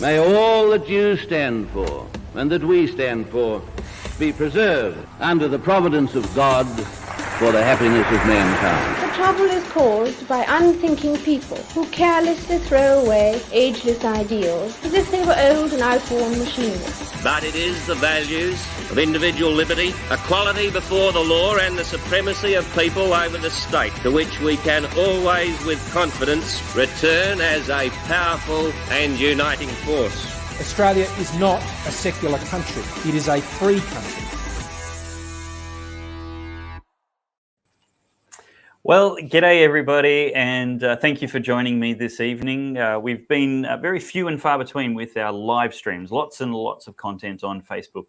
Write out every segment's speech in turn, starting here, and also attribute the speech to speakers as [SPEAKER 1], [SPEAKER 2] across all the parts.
[SPEAKER 1] May all that you stand for and that we stand for be preserved under the providence of God for the happiness of mankind.
[SPEAKER 2] The trouble is caused by unthinking people who carelessly throw away ageless ideals as if they were old and outworn machinery.
[SPEAKER 3] But it is the values of individual liberty, equality before the law and the supremacy of people over the state to which we can always with confidence return as a powerful and uniting force.
[SPEAKER 4] Australia is not a secular country. It is a free country.
[SPEAKER 5] Well, g'day everybody, and thank you for joining me this evening. We've been very few and far between with our live streams, lots and lots of content on Facebook.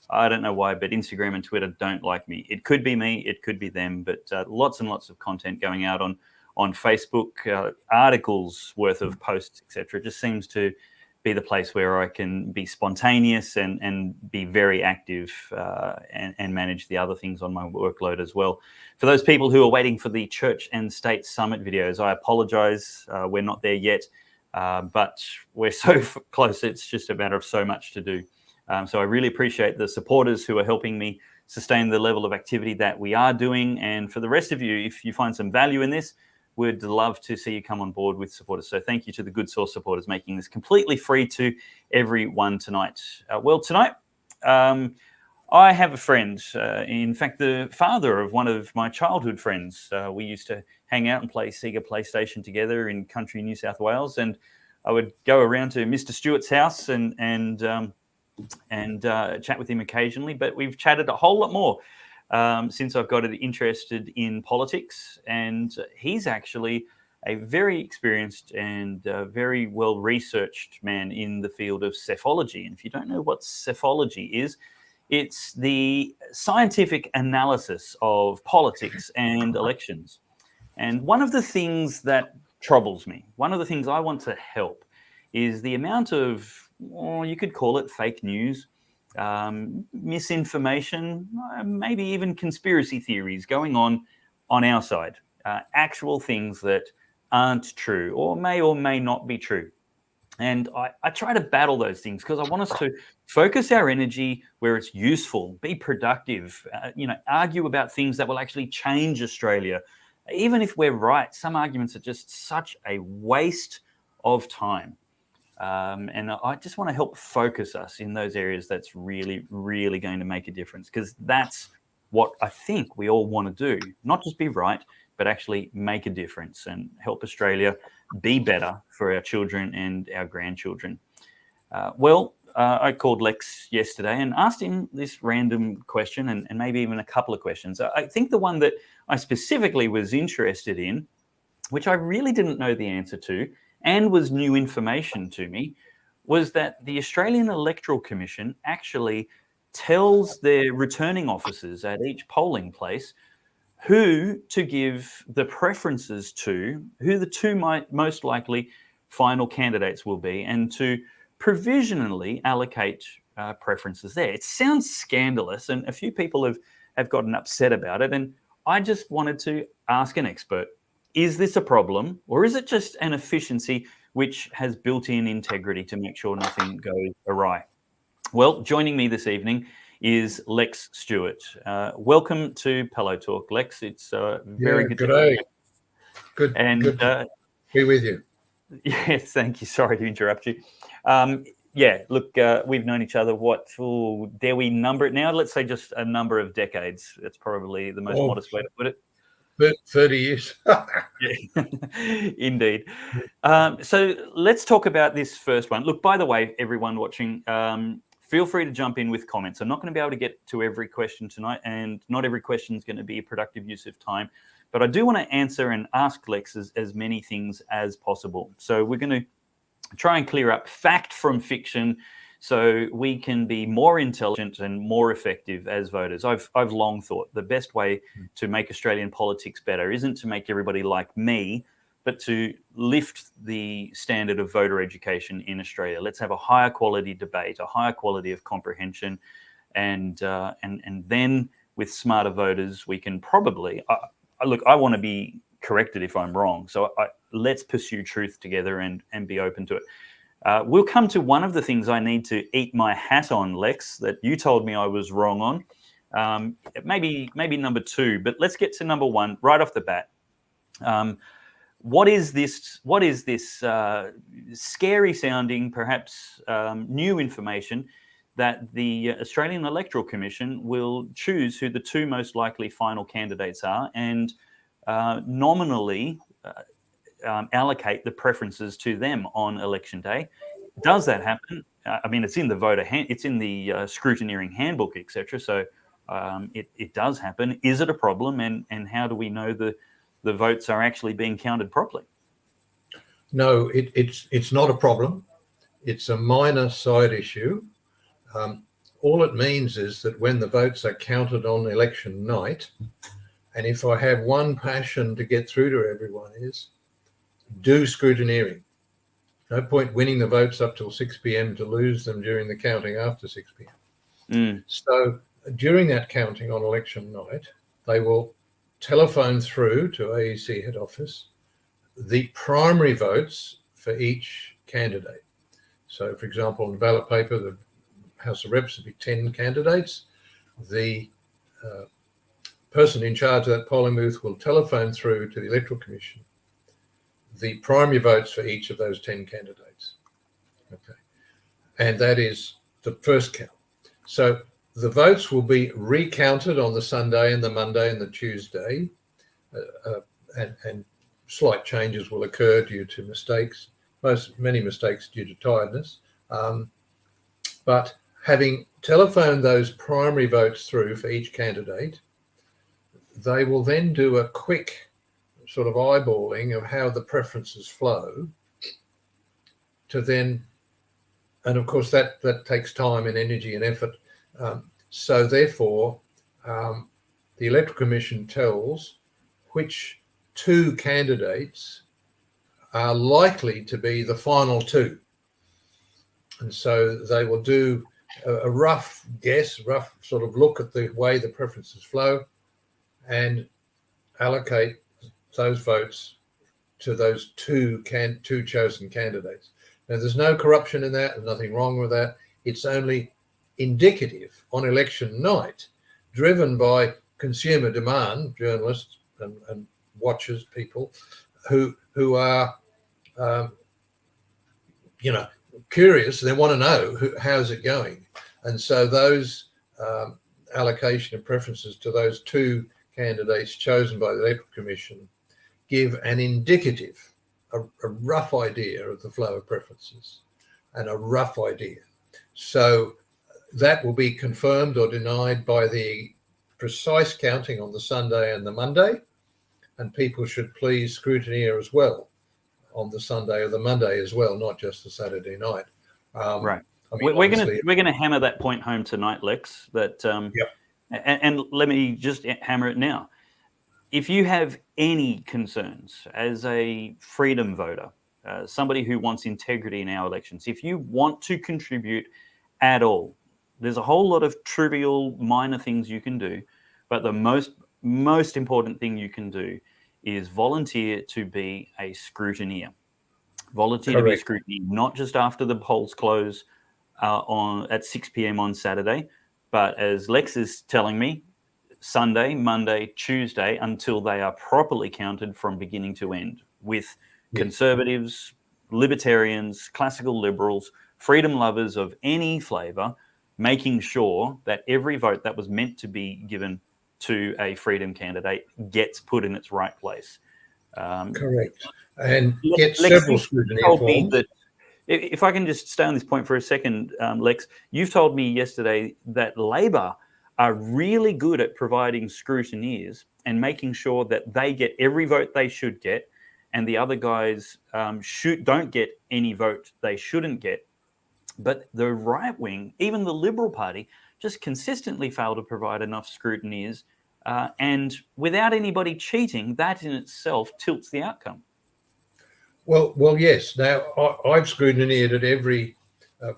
[SPEAKER 5] I don't know why, but Instagram and Twitter don't like me. It could be me, it could be them, but lots and lots of content going out on Facebook, articles worth of posts, etc. It just seems to be the place where I can be spontaneous and be very active and manage the other things on my workload as well. For those people who are waiting for the Church and State Summit videos, I apologise. We're not there yet, but we're so close. It's just a matter of so much to do. So I really appreciate the supporters who are helping me sustain the level of activity that we are doing. And for the rest of you, if you find some value in this, we'd love to see you come on board with supporters. So thank you to the Good Source supporters making this completely free to everyone tonight. Well, tonight, I have a friend, in fact, the father of one of my childhood friends. We used to hang out and play Sega PlayStation together in country New South Wales. And I would go around to Mr. Stewart's house and chat with him occasionally. But we've chatted a whole lot more since I've got interested in politics, and he's actually a very experienced and very well-researched man in the field of psephology. And if you don't know what psephology is, it's the scientific analysis of politics and elections. And one of the things that troubles me, one of the things I want to help, is the amount of, you could call it fake news, misinformation, maybe even conspiracy theories going on our side, actual things that aren't true or may not be true. And I try to battle those things because I want us to focus our energy where it's useful, be productive, argue about things that will actually change Australia. Even if we're right, some arguments are just such a waste of time. And I just want to help focus us in those areas that's really, really going to make a difference, because that's what I think we all want to do, not just be right, but actually make a difference and help Australia be better for our children and our grandchildren. I called Lex yesterday and asked him this random question and maybe even a couple of questions. I think the one that I specifically was interested in, which I really didn't know the answer to, and was new information to me, was that the Australian Electoral Commission actually tells their returning officers at each polling place who to give the preferences to, who the two most likely final candidates will be, and to provisionally allocate preferences there. It sounds scandalous, and a few people have gotten upset about it, and I just wanted to ask an expert, is this a problem, or is it just an efficiency which has built-in integrity to make sure nothing goes awry? Well, joining me this evening is Lex Stewart. Welcome to Pellowe Talk, Lex. It's very good to
[SPEAKER 6] you. Good to be with you.
[SPEAKER 5] Yes, thank you. Sorry to interrupt you. We've known each other, dare we number it now? Let's say just a number of decades. That's probably the most modest way to put it.
[SPEAKER 6] 30 years.
[SPEAKER 5] Indeed. So let's talk about this first one. Look, by the way, everyone watching, feel free to jump in with comments. I'm not going to be able to get to every question tonight, and not every question is going to be a productive use of time. But I do want to answer and ask Lex as many things as possible. So we're going to try and clear up fact from fiction so we can be more intelligent and more effective as voters. I've long thought the best way to make Australian politics better isn't to make everybody like me, but to lift the standard of voter education in Australia. Let's have a higher quality debate, a higher quality of comprehension, and then with smarter voters, we can probably. Look, I want to be correct it if I'm wrong. So let's pursue truth together and be open to it. We'll come to one of the things I need to eat my hat on, Lex, that you told me I was wrong on. Maybe number two, but let's get to number one right off the bat. What is this scary sounding, perhaps new information that the Australian Electoral Commission will choose who the two most likely final candidates are and nominally allocate the preferences to them on election day? Does that happen? I mean, it's in the it's in the scrutineering handbook, etc. So it does happen. Is it a problem? And how do we know the votes are actually being counted properly?
[SPEAKER 6] No, it's not a problem. It's a minor side issue. All it means is that when the votes are counted on election night, and if I have one passion to get through to everyone is do scrutineering. No point winning the votes up till 6 p.m. to lose them during the counting after 6 p.m. So during that counting on election night, they will telephone through to AEC head office the primary votes for each candidate. So, for example, on the ballot paper, the House of Reps would be 10 candidates. The person in charge of that polling booth will telephone through to the Electoral Commission the primary votes for each of those 10 candidates. Okay. And that is the first count. So the votes will be recounted on the Sunday and the Monday and the Tuesday, and slight changes will occur due to mistakes, many mistakes due to tiredness. But having telephoned those primary votes through for each candidate, they will then do a quick sort of eyeballing of how the preferences flow to then, and of course that takes time and energy and effort. So therefore, the Electoral Commission tells which two candidates are likely to be the final two. And so they will do a rough guess, rough sort of look at the way the preferences flow and allocate those votes to those two chosen candidates. Now, there's no corruption in that. There's nothing wrong with that. It's only indicative on election night, driven by consumer demand, journalists and watchers, people who are, curious. They want to know how's it going. And so those allocation of preferences to those two candidates chosen by the Electoral Commission give an indicative, a rough idea of the flow of preferences and a rough idea. So that will be confirmed or denied by the precise counting on the Sunday and the Monday, and people should please scrutineer as well on the Sunday or the Monday as well, not just the Saturday night.
[SPEAKER 5] Right. I mean, we're gonna hammer that point home tonight, Lex. That and let me just hammer it now. If you have any concerns as a freedom voter, somebody who wants integrity in our elections, if you want to contribute at all, there's a whole lot of trivial, minor things you can do, but the most important thing you can do is volunteer to be a scrutineer. Volunteer
[SPEAKER 6] Correct.
[SPEAKER 5] to be a scrutineer, not just after the polls close at 6 p.m. on Saturday, but as Lex is telling me, Sunday, Monday, Tuesday, until they are properly counted from beginning to end, with conservatives, libertarians, classical liberals, freedom lovers of any flavour, making sure that every vote that was meant to be given to a freedom candidate gets put in its right place.
[SPEAKER 6] Correct. And get
[SPEAKER 5] Lex,
[SPEAKER 6] several scrutiny forms.
[SPEAKER 5] That, if I can just stay on this point for a second, Lex, you've told me yesterday that Labor are really good at providing scrutineers and making sure that they get every vote they should get, and the other guys don't get any vote they shouldn't get. But the right wing, even the Liberal Party, just consistently fail to provide enough scrutineers, and without anybody cheating, that in itself tilts the outcome.
[SPEAKER 6] Well, yes. Now, I've scrutineered at every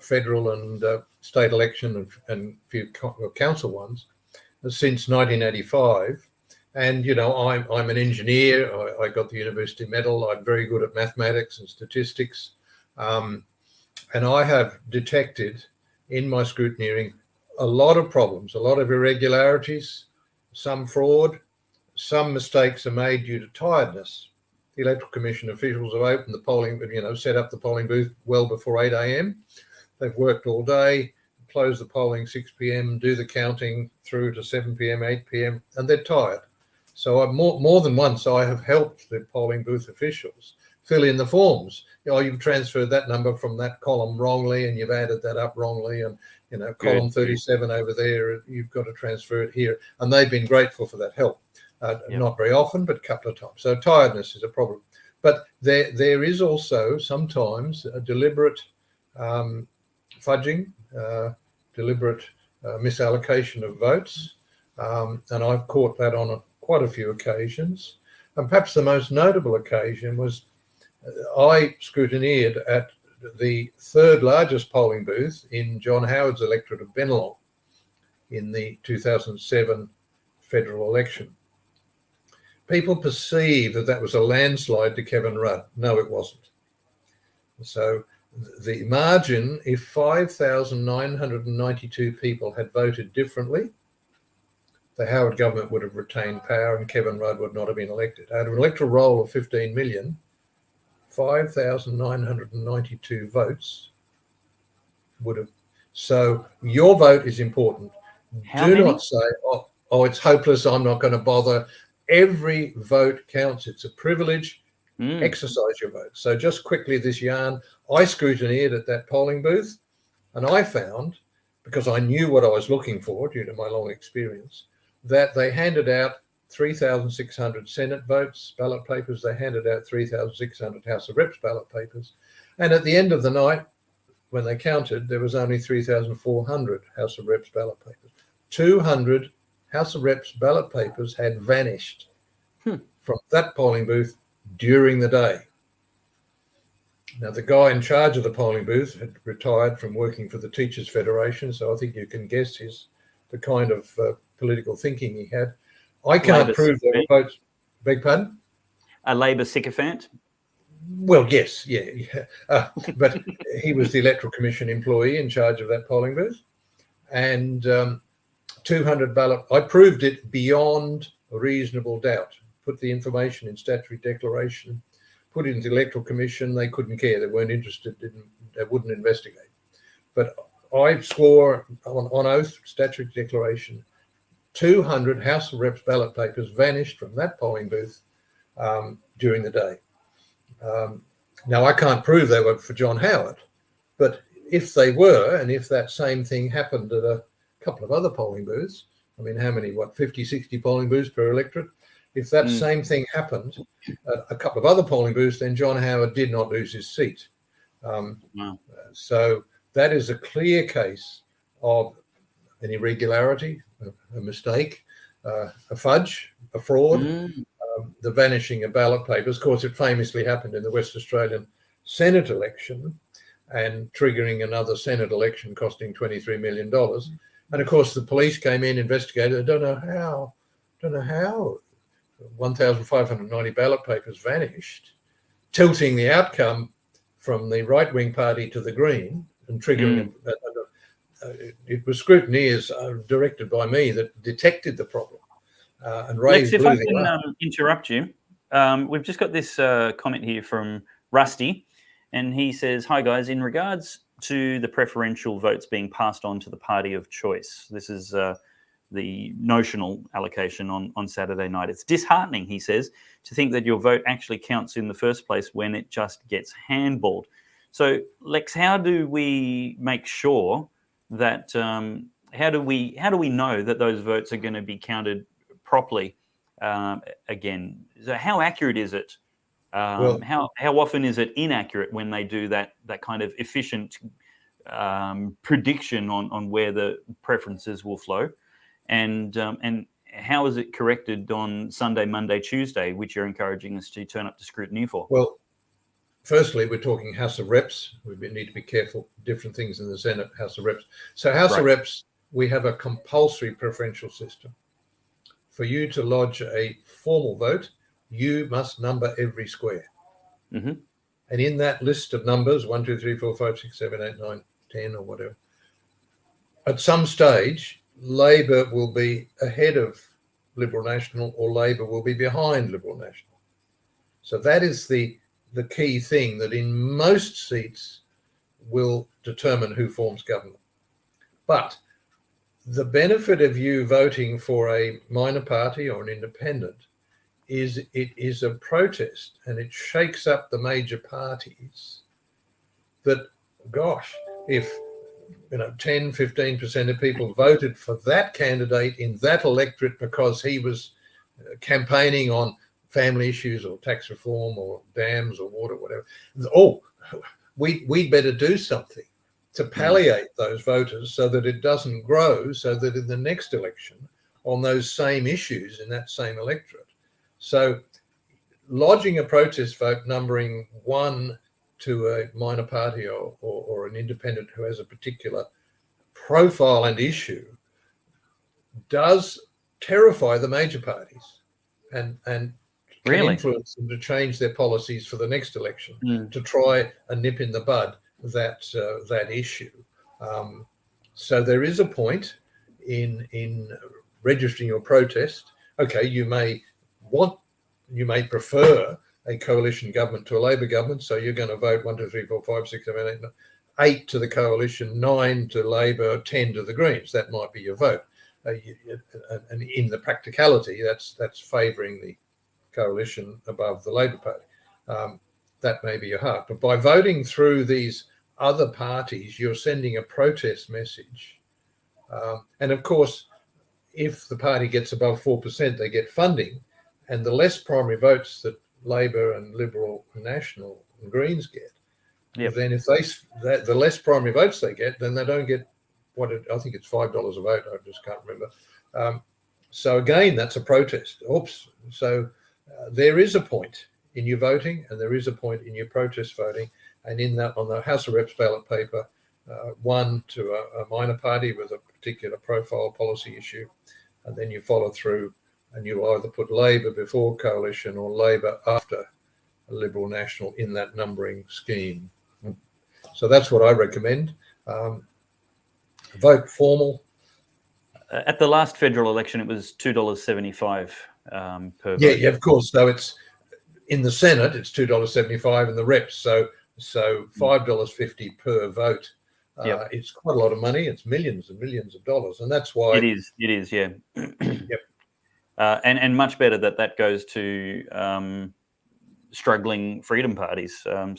[SPEAKER 6] federal and state election and few council ones since 1985, And, you know, I'm an engineer. I got the university medal. I'm very good at mathematics and statistics. And I have detected in my scrutineering a lot of problems, a lot of irregularities, some fraud, some mistakes are made due to tiredness. The Electoral Commission officials have opened the polling, you know, set up the polling booth well before 8 a.m. They've worked all day, close the polling 6 p.m, do the counting through to 7 p.m, 8 p.m, and they're tired. So I've more than once I have helped the polling booth officials fill in the forms. You know, you've transferred that number from that column wrongly and you've added that up wrongly, and, you know, column 37 over there, you've got to transfer it here. And they've been grateful for that help. Not very often, but a couple of times. So tiredness is a problem. But there is also sometimes a deliberate fudging, deliberate misallocation of votes. And I've caught that on quite a few occasions. And perhaps the most notable occasion was I scrutineered at the third largest polling booth in John Howard's electorate of Bennelong in the 2007 federal election. People perceive that that was a landslide to Kevin Rudd. No, it wasn't. So the margin, if 5,992 people had voted differently, the Howard government would have retained power and Kevin Rudd would not have been elected. Out of an electoral roll of 15 million, 5,992 votes would have. So your vote is important. Do not say, oh, it's hopeless, I'm not going to bother. Every vote counts. It's a privilege. Exercise your vote. So just quickly, this yarn, I scrutineered at that polling booth and I found, because I knew what I was looking for due to my long experience, that they handed out 3,600 Senate votes, ballot papers. They handed out 3,600 House of Reps ballot papers. And at the end of the night, when they counted, there was only 3,400 House of Reps ballot papers. 200 House of Reps ballot papers had vanished from that polling booth during the day. Now, the guy in charge of the polling booth had retired from working for the Teachers Federation, so I think you can guess the kind of political thinking he had. I can't prove there were votes. Beg pardon?
[SPEAKER 5] A Labor sycophant?
[SPEAKER 6] Well, yes, yeah. But he was the Electoral Commission employee in charge of that polling booth. And 200 ballot, I proved it beyond reasonable doubt. Put the information in statutory declaration, put it into the Electoral Commission. They couldn't care. They weren't interested. They wouldn't investigate. But I swore on oath, statutory declaration, 200 House of Reps ballot papers vanished from that polling booth during the day. Now, I can't prove they were for John Howard, but if they were, and if that same thing happened at a couple of other polling booths, I mean, how many, 50, 60 polling booths per electorate? If that same thing happened at a couple of other polling booths, then John Howard did not lose his seat. So that is a clear case of an irregularity, a mistake, a fudge, a fraud, the vanishing of ballot papers. Of course, it famously happened in the West Australian Senate election and triggering another Senate election costing $23 million. And of course, the police came in, investigated. I don't know how 1,590 ballot papers vanished, tilting the outcome from the right-wing party to the Green and triggering it was scrutineers directed by me that detected the problem and raised.
[SPEAKER 5] Lex, if I can interrupt you, we've just got this comment here from Rusty, and he says, "Hi guys, in regards to the preferential votes being passed on to the party of choice, this is the notional allocation on Saturday night. It's disheartening," he says, "to think that your vote actually counts in the first place when it just gets handballed." So, Lex, how do we make sure that how do we know that those votes are going to be counted properly again? So how accurate is it? How often is it inaccurate when they do that kind of efficient prediction on where the preferences will flow, and how is it corrected on Sunday, Monday, Tuesday, which you're encouraging us to turn up to scrutiny for?
[SPEAKER 6] Well, firstly, we're talking House of Reps. We need to be careful. Different things in the Senate, House of Reps. So House of Reps, we have a compulsory preferential system for you to lodge a formal vote, you must number every square.
[SPEAKER 5] Mm-hmm.
[SPEAKER 6] And in that list of numbers, 1, 2, 3, 4, 5, 6, 7, 8, 9, 10 or whatever, at some stage, Labor will be ahead of Liberal National or Labor will be behind Liberal National. So that is the key thing that in most seats will determine who forms government. But the benefit of you voting for a minor party or an independent is it is a protest, and it shakes up the major parties that, gosh, if 10, 15% of people voted for that candidate in that electorate because he was campaigning on family issues or tax reform or dams or water, whatever. Oh, we'd better do something to palliate those voters so that it doesn't grow, so that in the next election on those same issues in that same electorate. So lodging a protest vote numbering 1 to a minor party or an independent who has a particular profile and issue does terrify the major parties and can influence them to change their policies for the next election to try and nip in the bud that issue. So there is a point in registering your protest. Okay, you may prefer a coalition government to a Labor government, so you're going to vote 1, 2, 3, 4, 5, 6, 7, 8, 9, 8 to the coalition, 9 to Labor, 10 to the Greens. That might be your vote. And in the practicality, that's favouring the coalition above the Labor Party. That may be your heart. But by voting through these other parties, you're sending a protest message. And of course, if the party gets above 4%, they get funding. And the less primary votes that Labor and Liberal and National and Greens get, then if the less primary votes they get, then they don't get I think it's $5 a vote. I just can't remember. So again, that's a protest. Oops. So there is a point in your voting, and there is a point in your protest voting. And in that, on the House of Reps ballot paper, 1 to a minor party with a particular profile policy issue, and then you follow through, and you either put Labor before coalition or Labor after a Liberal National in that numbering scheme. So that's what I recommend. Vote formal.
[SPEAKER 5] At the last federal election, it was $2.75 per vote.
[SPEAKER 6] Yeah, of course. So it's in the Senate, it's $2.75 in the reps. So $5.50 per vote. It's quite a lot of money. It's millions and millions of dollars, and that's why
[SPEAKER 5] it is. Yeah.
[SPEAKER 6] Yep.
[SPEAKER 5] And much better that goes to struggling freedom parties. And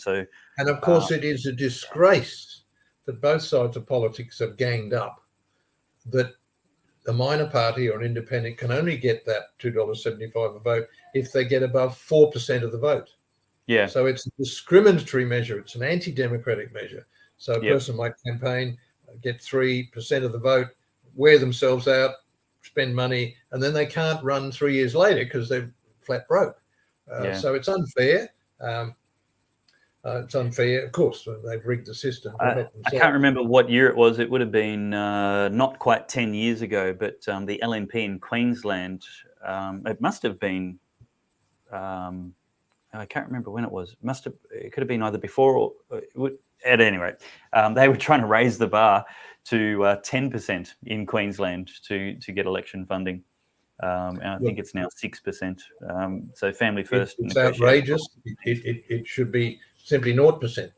[SPEAKER 5] of
[SPEAKER 6] course, it is a disgrace that both sides of politics have ganged up, that a minor party or an independent can only get that $2.75 a vote if they get above 4% of the vote.
[SPEAKER 5] Yeah.
[SPEAKER 6] So it's a discriminatory measure. It's an anti-democratic measure. So a person might campaign, get 3% of the vote, wear themselves out, spend money, and then they can't run 3 years later because they're flat broke. So it's unfair. It's unfair. Of course, they've rigged the system.
[SPEAKER 5] I can't remember what year it was. It would have been not quite 10 years ago, but the LNP in Queensland, it must have been, I can't remember when it was. It could have been either before or, at any rate, they were trying to raise the bar to 10% in Queensland to get election funding. And I think it's now 6%. So family first.
[SPEAKER 6] It's outrageous. It should be simply 0%.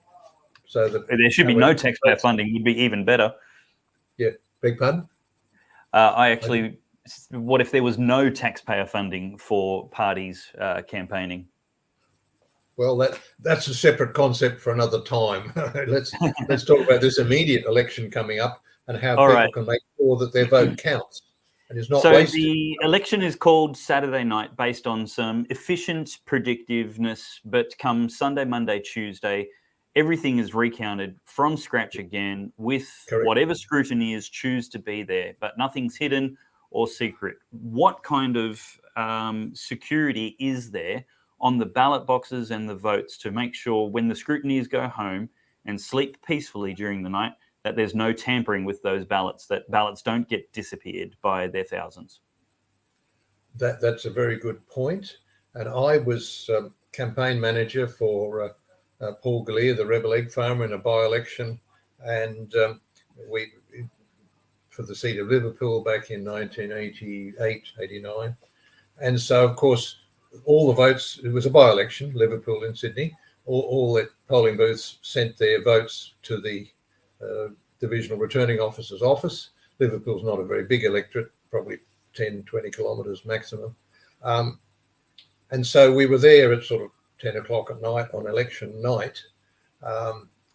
[SPEAKER 6] So that
[SPEAKER 5] there should be no taxpayer funding. Would be even better.
[SPEAKER 6] Yeah. Beg pardon?
[SPEAKER 5] What if there was no taxpayer funding for parties campaigning?
[SPEAKER 6] Well, that's a separate concept for another time. Let's talk about this immediate election coming up and how people can make sure that their vote counts and is not wasted.
[SPEAKER 5] So the election is called Saturday night based on some efficient predictiveness, but come Sunday, Monday, Tuesday, everything is recounted from scratch again with whatever scrutineers choose to be there, but nothing's hidden or secret. What kind of security is there on the ballot boxes and the votes to make sure when the scrutineers go home and sleep peacefully during the night that there's no tampering with those ballots, that ballots don't get disappeared by their thousands?
[SPEAKER 6] That's a very good point. And I was campaign manager for Paul Galea, the Rebel Egg Farmer, in a by-election, and we for the seat of Liverpool back in 1988, 89. And so, of course, all the votes, it was a by-election, Liverpool in Sydney, all the polling booths sent their votes to the Divisional Returning Officer's office. Liverpool's not a very big electorate, probably 10, 20 kilometres maximum. And so we were there at sort of 10 o'clock at night on election night.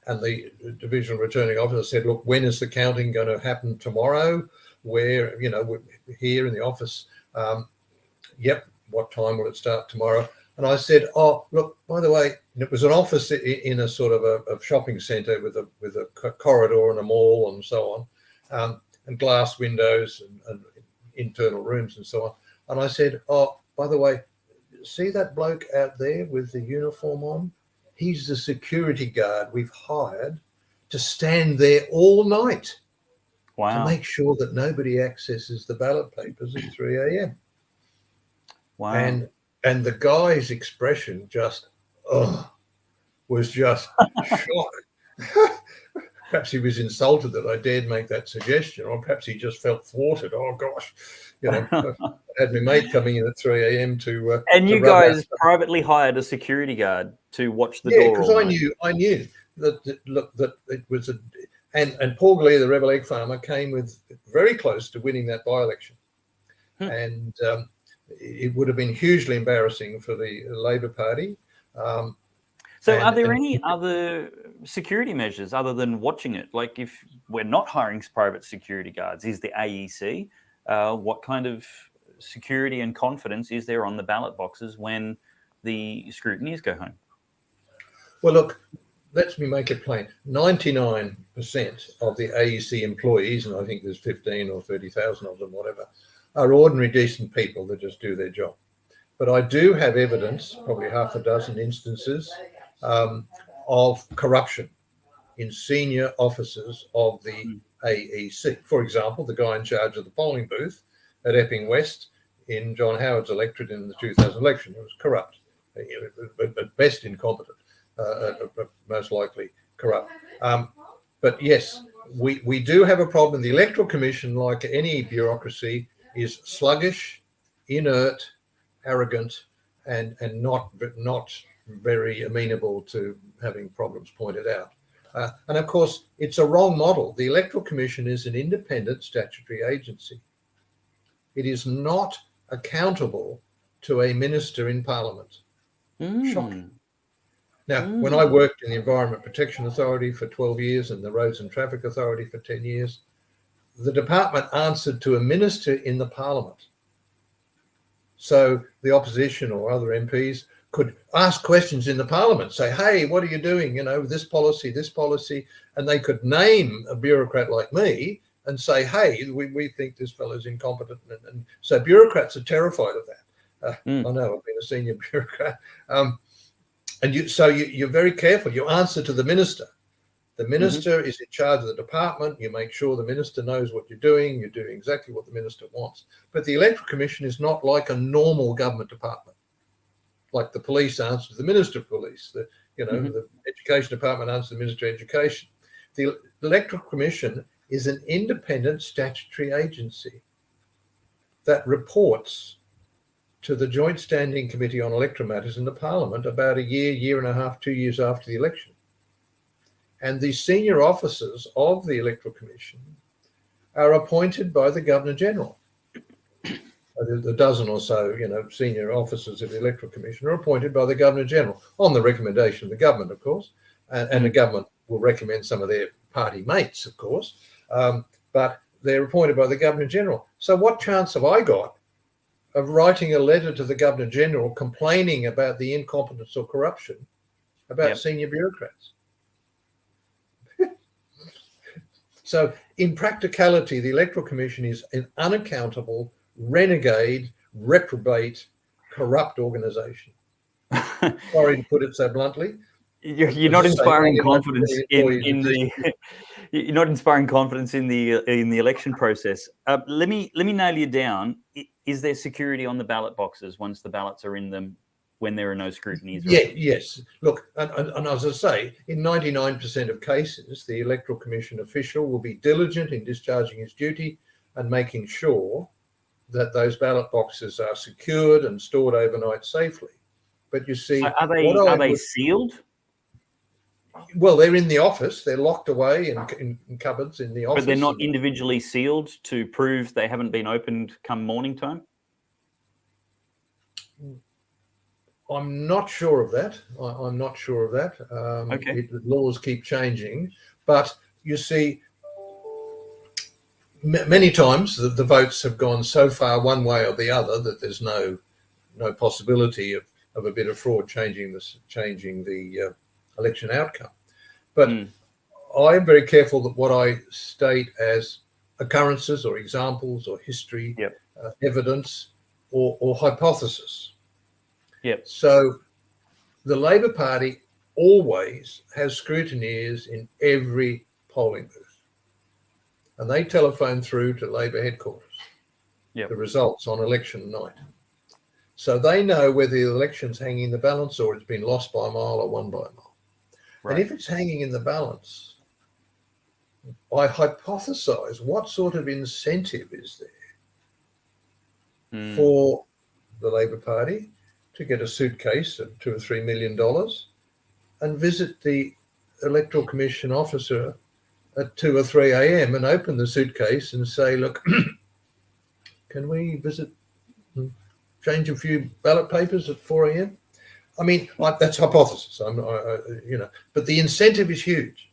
[SPEAKER 6] And the Divisional Returning Officer said, look, when is the counting going to happen tomorrow? Where, we're here in the office. Yep, what time will it start tomorrow? And I said, oh, look, by the way, it was an office in a sort of a shopping centre with a corridor and a mall and so on, and glass windows and internal rooms and so on. And I said, oh, by the way, see that bloke out there with the uniform on? He's the security guard we've hired to stand there all night to make sure that nobody accesses the ballot papers at 3 a.m.
[SPEAKER 5] Wow.
[SPEAKER 6] And the guy's expression just was just shock. Perhaps he was insulted that I dared make that suggestion, or perhaps he just felt thwarted. Oh gosh, I had my mate coming in at 3 a.m. to
[SPEAKER 5] and you guys privately hired a security guard to watch the door.
[SPEAKER 6] Yeah, because I knew that it was and Paul Galea, the Rebel Egg Farmer, came with very close to winning that by-election, and it would have been hugely embarrassing for the Labor Party.
[SPEAKER 5] So are there any other security measures other than watching it? Like if we're not hiring private security guards, is the AEC, what kind of security and confidence is there on the ballot boxes when the scrutineers go home?
[SPEAKER 6] Well, look, let me make it plain. 99% of the AEC employees, and I think there's 15 or 30,000 of them, whatever, are ordinary, decent people that just do their job. But I do have evidence, probably half a dozen instances, of corruption in senior officers of the AEC. For example, the guy in charge of the polling booth at Epping West in John Howard's electorate in the 2000 election was corrupt, at best incompetent, most likely corrupt. But yes, we do have a problem. The Electoral Commission, like any bureaucracy, is sluggish, inert, arrogant, and not very amenable to having problems pointed out. And of course, it's a wrong model. The Electoral Commission is an independent statutory agency. It is not accountable to a minister in Parliament. Shocking. Now, when I worked in the Environment Protection Authority for 12 years and the Roads and Traffic Authority for 10 years, the department answered to a minister in the Parliament. So the opposition or other MPs could ask questions in the Parliament, say, hey, what are you doing? This policy, and they could name a bureaucrat like me and say, hey, we think this fellow's incompetent. And so bureaucrats are terrified of that. I know, I've been a senior bureaucrat. And you're very careful. You answer to the minister. The minister is in charge of the department. You make sure the minister knows what you're doing. You're doing exactly what the minister wants. But the Electoral Commission is not like a normal government department. Like the police answer to the Minister of Police. The Education Department answers to the Minister of Education. The Electoral Commission is an independent statutory agency that reports to the Joint Standing Committee on Electoral Matters in the Parliament about a year and a half, 2 years after the election. And the senior officers of the Electoral Commission are appointed by the Governor-General. A dozen or so, senior officers of the Electoral Commission are appointed by the Governor-General on the recommendation of the government, of course. And the government will recommend some of their party mates, of course. But they're appointed by the Governor-General. So what chance have I got of writing a letter to the Governor-General complaining about the incompetence or corruption about senior bureaucrats? So in practicality, the Electoral Commission is an unaccountable, renegade, reprobate, corrupt organisation. Sorry to put it so bluntly.
[SPEAKER 5] You're not inspiring confidence in the. You're not inspiring confidence in the election process. Let me nail you down. is there security on the ballot boxes once the ballots are in them when there are no scrutinies?
[SPEAKER 6] Yes. Look, and as I say, in 99% of cases, the Electoral Commission official will be diligent in discharging his duty and making sure that those ballot boxes are secured and stored overnight safely. But you see,
[SPEAKER 5] so are they sealed?
[SPEAKER 6] Well, they're in the office. They're locked away in cupboards in the office.
[SPEAKER 5] But they're not individually sealed to prove they haven't been opened come morning time?
[SPEAKER 6] I'm not sure of that. I'm not sure of that.
[SPEAKER 5] Okay.
[SPEAKER 6] The laws keep changing. But you see, many times the votes have gone so far one way or the other that there's no possibility of a bit of fraud changing the election outcome. But I'm very careful that what I state as occurrences or examples or history, evidence or hypothesis.
[SPEAKER 5] Yep.
[SPEAKER 6] So the Labor Party always has scrutineers in every polling booth, and they telephone through to Labor headquarters the results on election night. So they know whether the election's hanging in the balance or it's been lost by a mile or won by a mile. Right. And if it's hanging in the balance, I hypothesize what sort of incentive is there for the Labor Party to get a suitcase of $2 or $3 million and visit the Electoral Commission officer at 2 or 3 a.m. and open the suitcase and say, look, can we visit and change a few ballot papers at 4 a.m.? I mean, that's hypothesis, but the incentive is huge.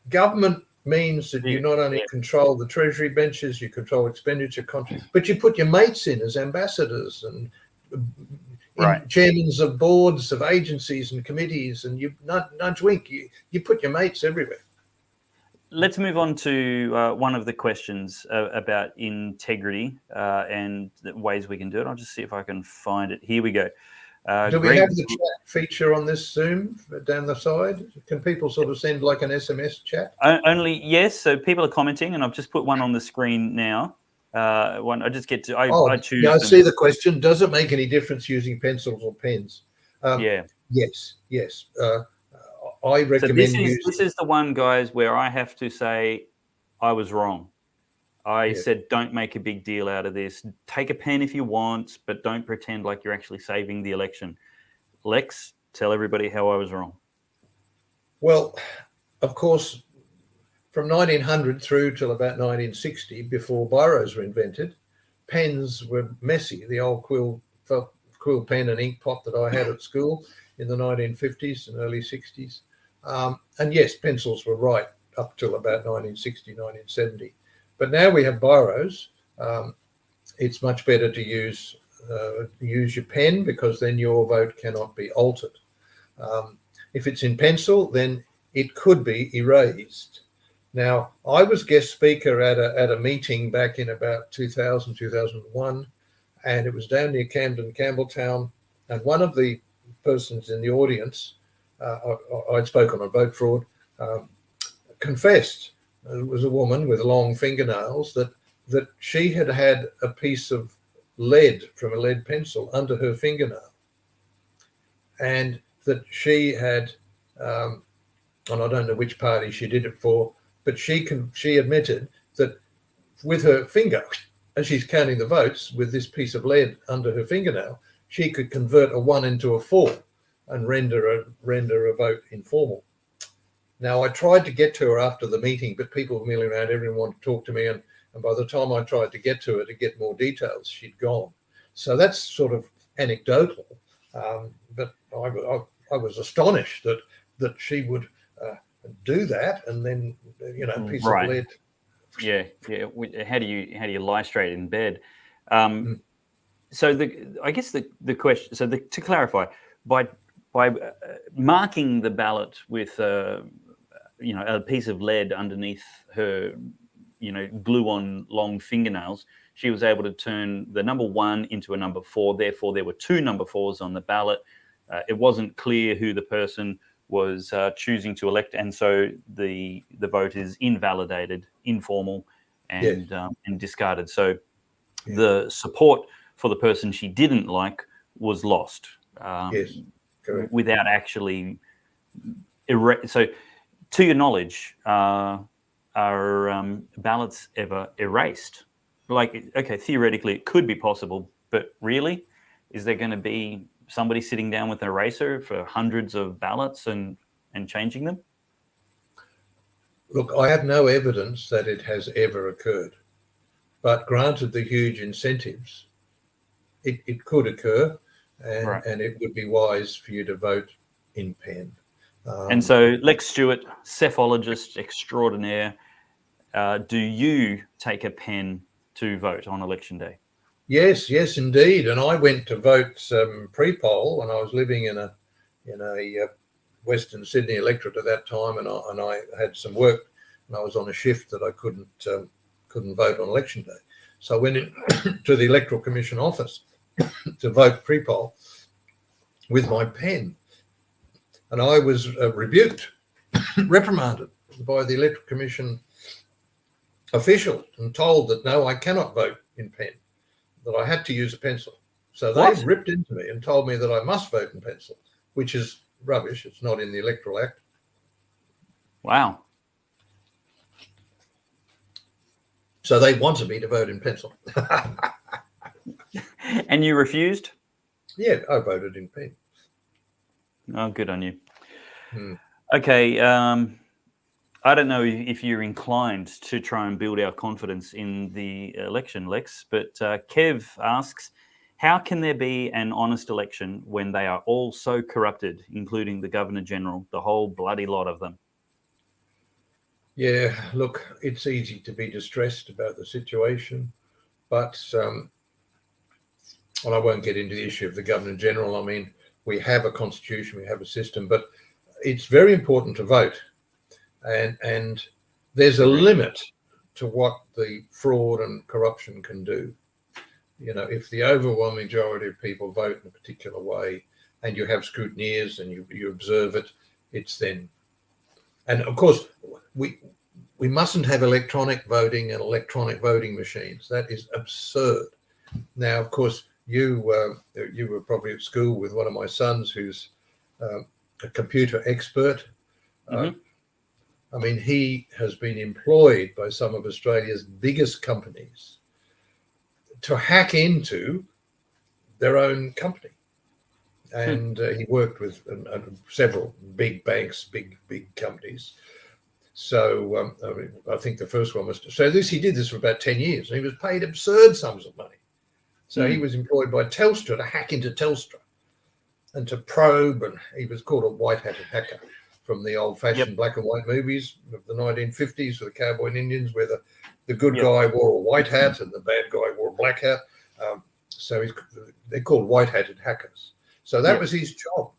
[SPEAKER 6] Government means that you not only control the Treasury benches, you control expenditure contracts, but you put your mates in as ambassadors and chairmen of boards of agencies and committees, and you nudge wink, you put your mates everywhere.
[SPEAKER 5] Let's move on to one of the questions about integrity and the ways we can do it. I'll just see if I can find it. Here we go.
[SPEAKER 6] Do we have the chat feature on this Zoom down the side? Can people sort of send like an SMS chat?
[SPEAKER 5] Only, yes. So people are commenting, and I've just put one on the screen now. I just get to, I choose.
[SPEAKER 6] Yeah, I see the question. Does it make any difference using pencils or pens? Yes. I recommend
[SPEAKER 5] this is the one, guys, where I have to say I was wrong. I said, don't make a big deal out of this. Take a pen if you want, but don't pretend like you're actually saving the election. Lex, tell everybody how I was wrong.
[SPEAKER 6] Well, of course, from 1900 through till about 1960, before biros were invented, pens were messy. The old quill pen and ink pot that I had at school in the 1950s and early 60s. And yes, pencils were right up till about 1960, 1970. But now we have biros. It's much better to use your pen because then your vote cannot be altered. If it's in pencil, then it could be erased. Now, I was guest speaker at a meeting back in about 2000, 2001, and it was down near Camden, Campbelltown, and one of the persons in the audience, I'd spoken on vote fraud, confessed. It was a woman with long fingernails that she had had a piece of lead from a lead pencil under her fingernail, and that she had, and I don't know which party she did it for, but she admitted that with her finger, as she's counting the votes with this piece of lead under her fingernail, she could convert a 1 into a 4 and render a vote informal. Now, I tried to get to her after the meeting, but people were milling around, everyone wanted to talk to me, and by the time I tried to get to her to get more details, she'd gone. So that's sort of anecdotal, but I was astonished that she would do that, and then a piece of lead.
[SPEAKER 5] Yeah. How do you lie straight in bed? So I guess the question. So to clarify, by marking the ballot with a piece of lead underneath her, glue on long fingernails, she was able to turn the number 1 into a number 4. Therefore, there were 2 number 4s on the ballot. It wasn't clear who the person was choosing to elect, and so the vote is invalidated, informal, and discarded. So the support for the person she didn't like was lost.
[SPEAKER 6] Yes, correct.
[SPEAKER 5] Without actually so, to your knowledge, are ballots ever erased? Like, okay, theoretically it could be possible, but really, is there going to be somebody sitting down with an eraser for hundreds of ballots and changing them?
[SPEAKER 6] Look, I have no evidence that it has ever occurred, but granted the huge incentives, it could occur, and,
[SPEAKER 5] Right.
[SPEAKER 6] and it would be wise for you to vote in pen.
[SPEAKER 5] And so, Lex Stewart, psephologist extraordinaire, do you take a pen to vote on election day?
[SPEAKER 6] Yes, indeed. And I went to vote pre-poll when I was living in a Western Sydney electorate at that time, and I had some work, and I was on a shift that I couldn't vote on election day. So I went in to the Electoral Commission office to vote pre-poll with my pen, and I was rebuked, reprimanded by the Electoral Commission official, and told that no, I cannot vote in pen, that I had to use a pencil. So they ripped into me and told me that I must vote in pencil, which is rubbish. It's not in the Electoral Act.
[SPEAKER 5] Wow.
[SPEAKER 6] So they wanted me to vote in pencil.
[SPEAKER 5] And you refused?
[SPEAKER 6] Yeah, I voted in pen.
[SPEAKER 5] Oh, good on you. Okay. I don't know if you're inclined to try and build our confidence in the election, Lex, but Kev asks, how can there be an honest election when they are all so corrupted, including the Governor-General, the whole bloody lot of them?
[SPEAKER 6] Yeah, look, it's easy to be distressed about the situation, but well, I won't get into the issue of the Governor-General. I mean, we have a constitution, we have a system, but it's very important to vote. And there's a limit to what the fraud and corruption can do. You know, if the overwhelming majority of people vote in a particular way and you have scrutineers and you observe it, it's then. And of course, we mustn't have electronic voting and electronic voting machines. That is absurd. Now, of course, you were probably at school with one of my sons who's a computer expert. I mean, he has been employed by some of Australia's biggest companies to hack into their own company. And he worked with several big banks, big companies. So I mean, I think the first one was, he did this for about 10 years, and he was paid absurd sums of money. So he was employed by Telstra to hack into Telstra and to probe, and he was called a white-hatted hacker from the old-fashioned black and white movies of the 1950s with the cowboy and Indians, where the good guy wore a white hat and the bad guy wore a black hat. So they're called white-hatted hackers. So that was his job.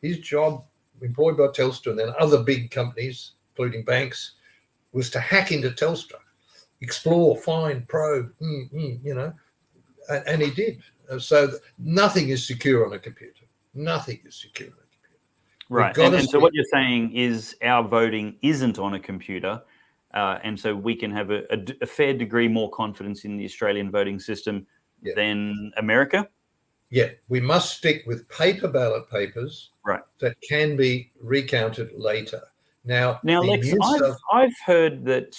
[SPEAKER 6] His job, employed by Telstra and then other big companies, including banks, was to hack into Telstra, explore, find, probe, you know, and he did. So nothing is secure on a computer. Nothing is secure on a computer.
[SPEAKER 5] Right. And so what you're saying is our voting isn't on a computer, and so we can have a fair degree more confidence in the Australian voting system than America?
[SPEAKER 6] Yeah, we must stick with paper ballot papers that can be recounted later. Now
[SPEAKER 5] Lex, I've heard that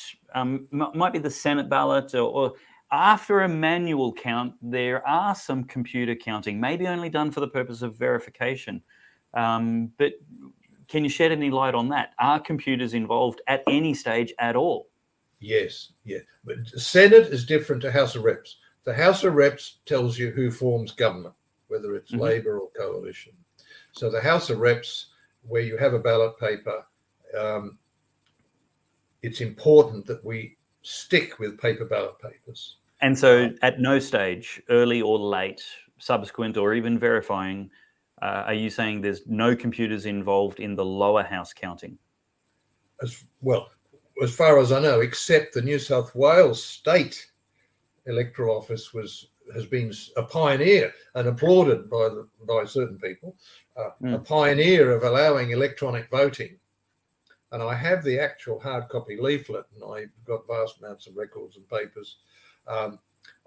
[SPEAKER 5] might be the Senate ballot or after a manual count, there are some computer counting, maybe only done for the purpose of verification. But can you shed any light on that? Are computers involved at any stage at all?
[SPEAKER 6] Yes, yeah. But the Senate is different to House of Reps. The House of Reps tells you who forms government, whether it's Labor or coalition. So the House of Reps, where you have a ballot paper, it's important that we stick with paper ballot papers.
[SPEAKER 5] And so at no stage, early or late, subsequent or even verifying, are you saying there's no computers involved in the lower house counting?
[SPEAKER 6] As far as I know, except the New South Wales State Electoral Office has been a pioneer and applauded by certain people, a pioneer of allowing electronic voting. And I have the actual hard copy leaflet, and I've got vast amounts of records and papers.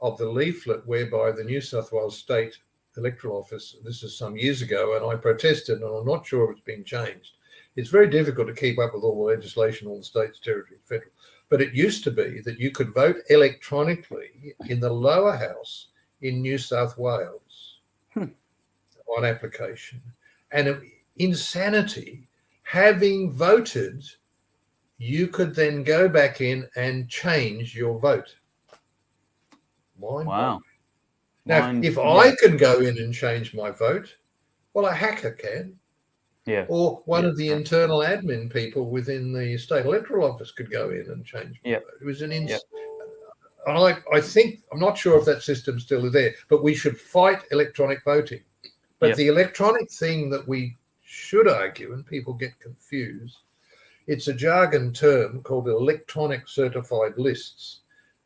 [SPEAKER 6] of the leaflet whereby the New South Wales State Electoral Office, this is some years ago, and I protested, and I'm not sure it's been changed. It's very difficult to keep up with all the legislation, all the states, territories, federal. But it used to be that you could vote electronically in the lower house in New South Wales on application. And insanity, having voted, you could then go back in and change your vote.
[SPEAKER 5] Wow.
[SPEAKER 6] Now, if I can go in and change my vote, well, a hacker can.
[SPEAKER 5] Yeah.
[SPEAKER 6] Or one of the internal admin people within the State Electoral Office could go in and change my vote. It was an and I think, I'm not sure if that system's still there, but we should fight electronic voting. But the electronic thing that we should argue, and people get confused, it's a jargon term called electronic certified lists.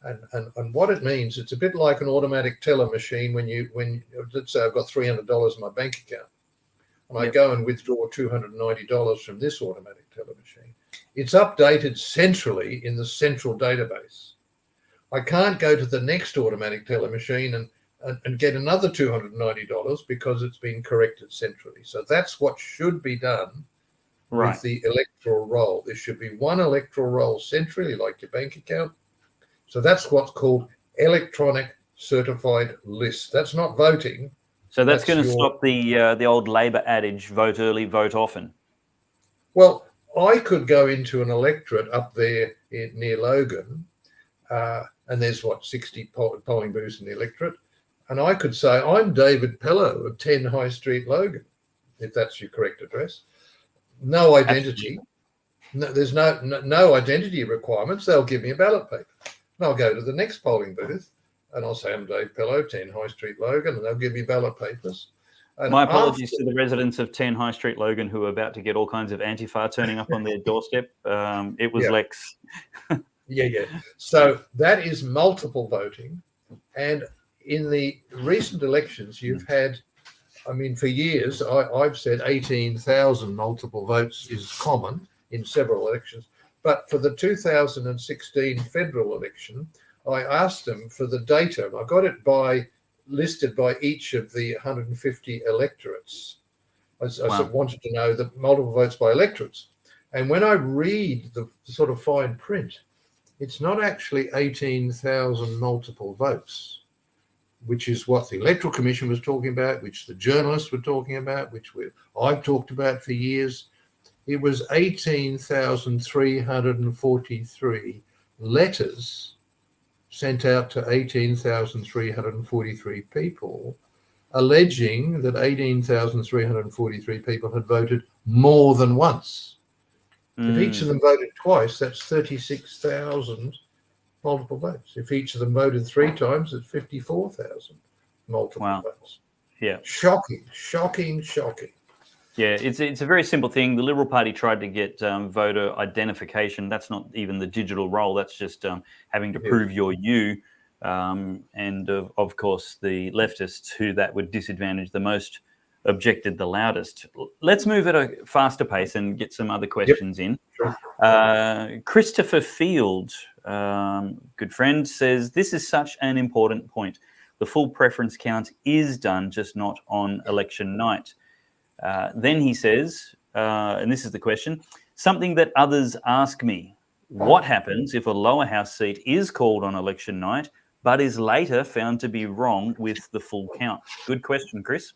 [SPEAKER 6] And what it means, it's a bit like an automatic teller machine when let's say I've got $300 in my bank account and I go and withdraw $290 from this automatic teller machine. It's updated centrally in the central database. I can't go to the next automatic teller machine and get another $290 because it's been corrected centrally. So that's what should be done with the electoral roll. There should be one electoral roll centrally, like your bank account. So that's what's called electronic certified list. That's not voting.
[SPEAKER 5] So that's going to stop the old Labor adage, vote early, vote often.
[SPEAKER 6] Well, I could go into an electorate up there near Logan, and there's 60 polling booths in the electorate, and I could say, I'm David Pellowe of 10 High Street, Logan, if that's your correct address. No identity. No, there's no identity requirements. They'll give me a ballot paper. And I'll go to the next polling booth and I'll say, I'm Dave Pellowe, 10 High Street, Logan, and they'll give me ballot papers. And
[SPEAKER 5] my apologies to the residents of 10 High Street, Logan, who are about to get all kinds of Antifa turning up on their doorstep. It was Lex.
[SPEAKER 6] So that is multiple voting. And in the recent elections, you've had, I mean, for years, I've said 18,000 multiple votes is common in several elections. But for the 2016 federal election, I asked them for the data, and I got it listed by each of the 150 electorates. I wanted to know the multiple votes by electorates. And when I read the sort of fine print, it's not actually 18,000 multiple votes, which is what the Electoral Commission was talking about, which the journalists were talking about, which I've talked about for years. It was 18,343 letters sent out to 18,343 people, alleging that 18,343 people had voted more than once. If each of them voted twice, that's 36,000 multiple votes. If each of them voted 3 times, it's 54,000 multiple votes.
[SPEAKER 5] Yeah.
[SPEAKER 6] Shocking.
[SPEAKER 5] Yeah, it's a very simple thing. The Liberal Party tried to get voter identification. That's not even the digital roll. That's just having to prove you're you. And of course, the leftists, who that would disadvantage the most, objected the loudest. Let's move at a faster pace and get some other questions in.
[SPEAKER 6] Sure.
[SPEAKER 5] Christopher Field, good friend, says, this is such an important point. The full preference count is done, just not on election night. Then he says, and this is the question, something that others ask me, what happens if a lower house seat is called on election night, but is later found to be wrong with the full count? Good question, Chris.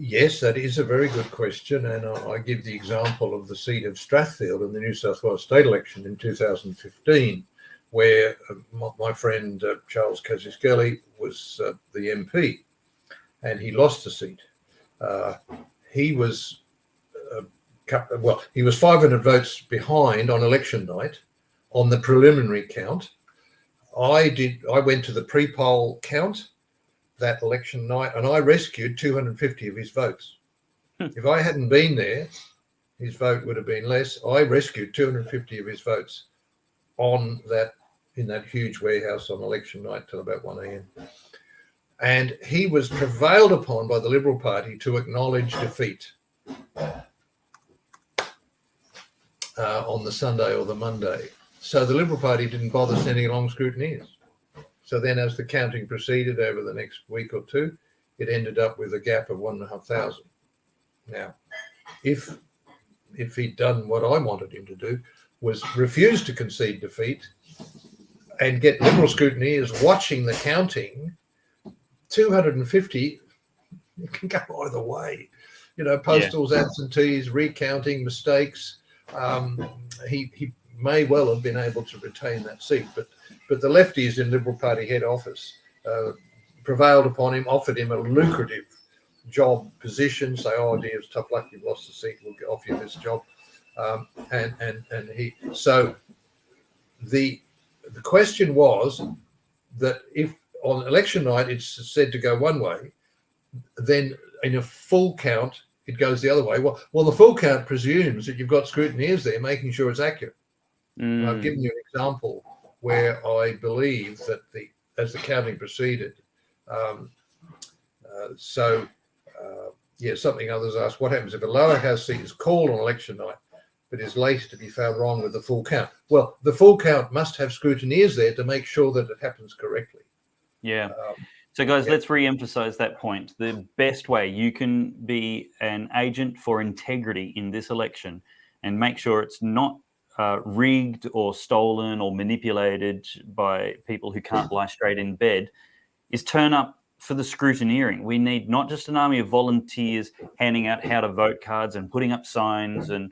[SPEAKER 6] Yes, that is a very good question. And I give the example of the seat of Strathfield in the New South Wales state election in 2015, where my friend Charles Kaziskelly was the MP, and he lost the seat. He was 500 votes behind on election night on the preliminary count. I went to the pre-poll count that election night, and I rescued 250 of his votes. If I hadn't been there, his vote would have been less. I rescued 250 of his votes in that huge warehouse on election night till about 1 a.m. And he was prevailed upon by the Liberal Party to acknowledge defeat on the Sunday or the Monday. So the Liberal Party didn't bother sending along scrutineers. So then as the counting proceeded over the next week or two, it ended up with a gap of 1,500. Now, if he'd done what I wanted him to do, was refuse to concede defeat and get Liberal scrutineers watching the counting, 250, it can go either way. Postals, absentees, recounting, mistakes. He may well have been able to retain that seat, but the lefties in Liberal Party head office prevailed upon him, offered him a lucrative job position, say, oh dear, it's tough luck, you've lost the seat, we'll offer you this job. So the question was that if on election night it's said to go one way, then in a full count it goes the other way. Well, the full count presumes that you've got scrutineers there making sure it's accurate. And I've given you an example where I believe that as the counting proceeded, something others asked, what happens if a lower house seat is called on election night but is later to be found wrong with the full count? Well, the full count must have scrutineers there to make sure that it happens correctly.
[SPEAKER 5] Yeah. So, guys, let's re-emphasize that point. The best way you can be an agent for integrity in this election and make sure it's not rigged or stolen or manipulated by people who can't lie straight in bed is turn up for the scrutineering. We need not just an army of volunteers handing out how to vote cards and putting up signs and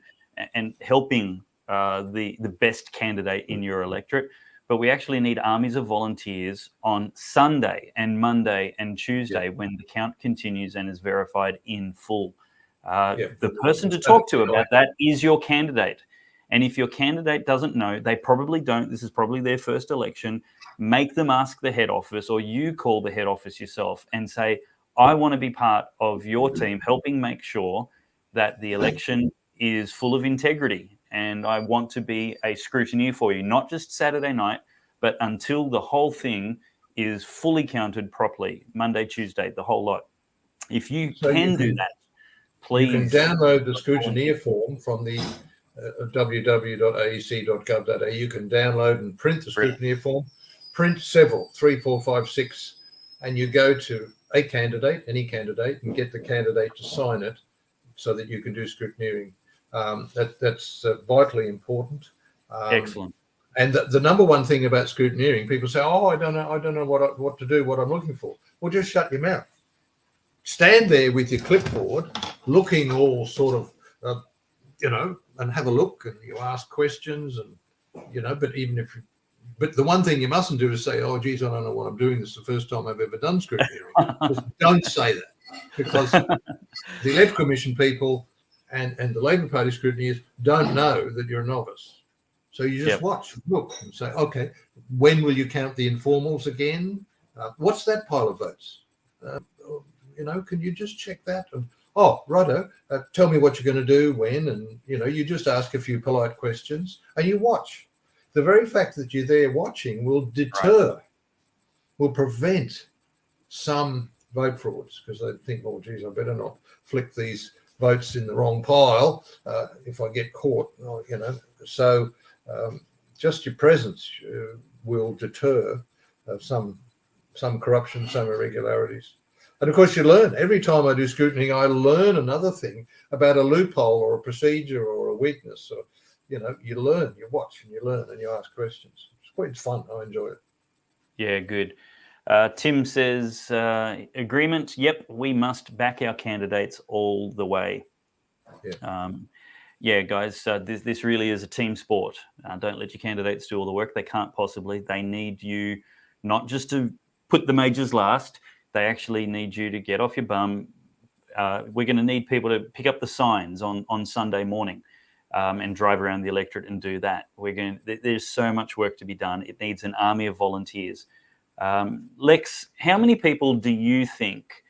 [SPEAKER 5] helping the best candidate in your electorate, but we actually need armies of volunteers on Sunday and Monday and Tuesday when the count continues and is verified in full. The person to talk to about that is your candidate. And if your candidate doesn't know, they probably don't, this is probably their first election, make them ask the head office, or you call the head office yourself and say, I want to be part of your team helping make sure that the election is full of integrity. And I want to be a scrutineer for you, not just Saturday night, but until the whole thing is fully counted properly, Monday, Tuesday, the whole lot. If you can do that, please.
[SPEAKER 6] You can download the scrutineer form from the www.aec.gov.au. You can download and print the scrutineer form, print several, 3, 4, 5, 6, and you go to a candidate, any candidate, and get the candidate to sign it so that you can do scrutineering. That's vitally important.
[SPEAKER 5] Excellent.
[SPEAKER 6] And the number one thing about scrutineering, people say, "Oh, I don't know what to do, what I'm looking for." Well, just shut your mouth. Stand there with your clipboard, looking all sort of, and have a look, and you ask questions, and but the one thing you mustn't do is say, "Oh, geez, I don't know what I'm doing. This is the first time I've ever done scrutineering." Just don't say that, because the Electoral Commission people and the Labor Party scrutineers don't know that you're a novice. So you just watch, look, and say, okay, when will you count the informals again? What's that pile of votes? Can you just check that? And, oh, righto, tell me what you're going to do, when, and, you just ask a few polite questions and you watch. The very fact that you're there watching will deter, will prevent some vote frauds, because they think, oh, geez, I better not flick these votes in the wrong pile if I get caught, So just your presence will deter some corruption, some irregularities. And of course, you learn. Every time I do scrutiny, I learn another thing about a loophole or a procedure or a weakness. Or, you learn, you watch and you learn and you ask questions. It's fun. I enjoy it.
[SPEAKER 5] Yeah, good. Tim says, agreement, yep, we must back our candidates all the way. Yeah. Guys, this really is a team sport. Don't let your candidates do all the work. They can't possibly. They need you not just to put the majors last. They actually need you to get off your bum. We're going to need people to pick up the signs on Sunday morning and drive around the electorate and do that. There's so much work to be done. It needs an army of volunteers. Lex, how many people do you think,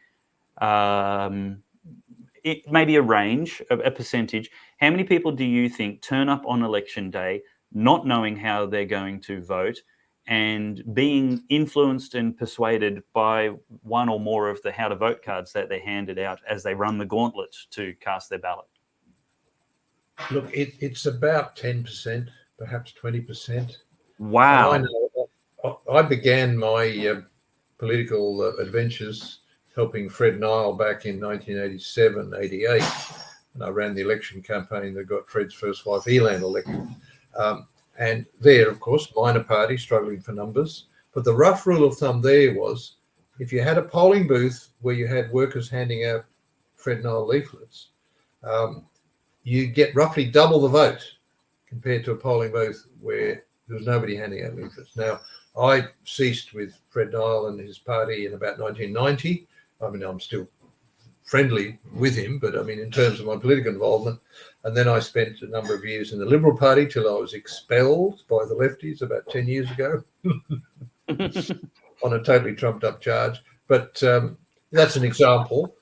[SPEAKER 5] it may be a range, a percentage, how many people do you think turn up on election day not knowing how they're going to vote and being influenced and persuaded by one or more of the how to vote cards that they're handed out as they run the gauntlet to cast their ballot?
[SPEAKER 6] Look, it's about 10%, perhaps 20%.
[SPEAKER 5] Wow.
[SPEAKER 6] I began my political adventures helping Fred Nile back in 1987, 88. And I ran the election campaign that got Fred's first wife, Elan, elected. And there, of course, minor party struggling for numbers. But the rough rule of thumb there was, if you had a polling booth where you had workers handing out Fred Nile leaflets, you get roughly double the vote compared to a polling booth where there was nobody handing out leaflets. Now, I ceased with Fred Nile and his party in about 1990. I mean, I'm still friendly with him, but I mean, in terms of my political involvement. And then I spent a number of years in the Liberal Party till I was expelled by the lefties about 10 years ago on a totally trumped up charge. But that's an example.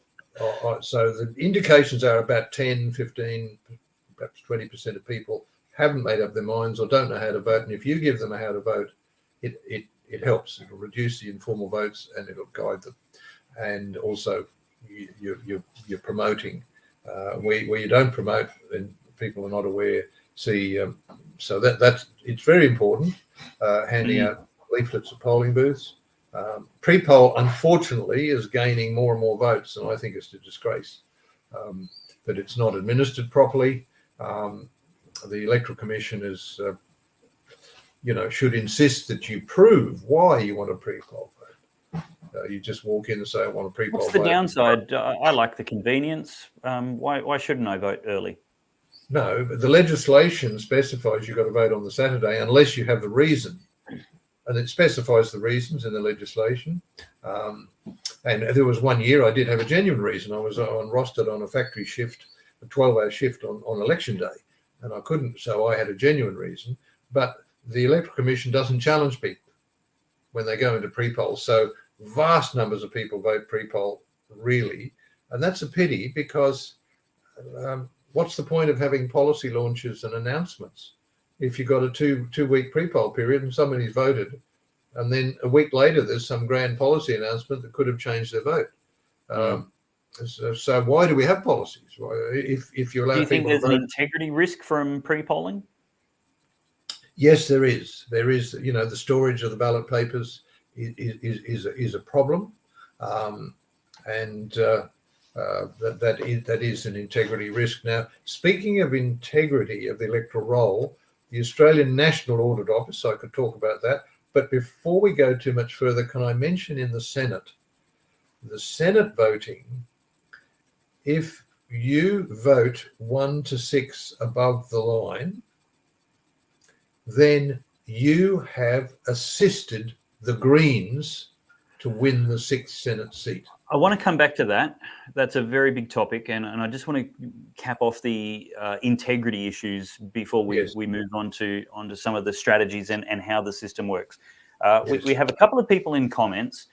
[SPEAKER 6] So the indications are about 10, 15, perhaps 20% of people haven't made up their minds or don't know how to vote. And if you give them how to vote, it helps. It'll reduce the informal votes and it'll guide them. And also you're promoting where you don't promote, and people are not aware. So that's it's very important. Handing out leaflets at polling booths. Pre-poll, unfortunately, is gaining more and more votes, and I think it's a disgrace that it's not administered properly. The Electoral Commission is, should insist that you prove why you want a pre-poll vote. You just walk in and say, I want a pre-poll vote.
[SPEAKER 5] What's the downside? I like the convenience. Why shouldn't I vote early?
[SPEAKER 6] No, but the legislation specifies you've got to vote on the Saturday unless you have the reason. And it specifies the reasons in the legislation. And there was 1 year I did have a genuine reason. I was rostered on a factory shift, a 12-hour shift on election day, and I couldn't, so I had a genuine reason. But the Electoral Commission doesn't challenge people when they go into pre-poll. So vast numbers of people vote pre-poll, really. And that's a pity because what's the point of having policy launches and announcements if you've got a two-week pre-poll period and somebody's voted, and then a week later there's some grand policy announcement that could have changed their vote. So why do we have policies? If you allow,
[SPEAKER 5] do you think
[SPEAKER 6] people
[SPEAKER 5] there's
[SPEAKER 6] to vote,
[SPEAKER 5] an integrity risk from pre-polling?
[SPEAKER 6] Yes, there is. There is. The storage of the ballot papers is a problem, and that is an integrity risk. Now, speaking of integrity of the electoral roll, the Australian National Audit Office, I could talk about that. But before we go too much further, can I mention in the Senate voting, if you vote 1 to 6 above the line, then you have assisted the Greens to win the 6th Senate seat.
[SPEAKER 5] I want to come back to that. That's a very big topic, and I just want to cap off the integrity issues before we move on to some of the strategies and how the system works. We have a couple of people in comments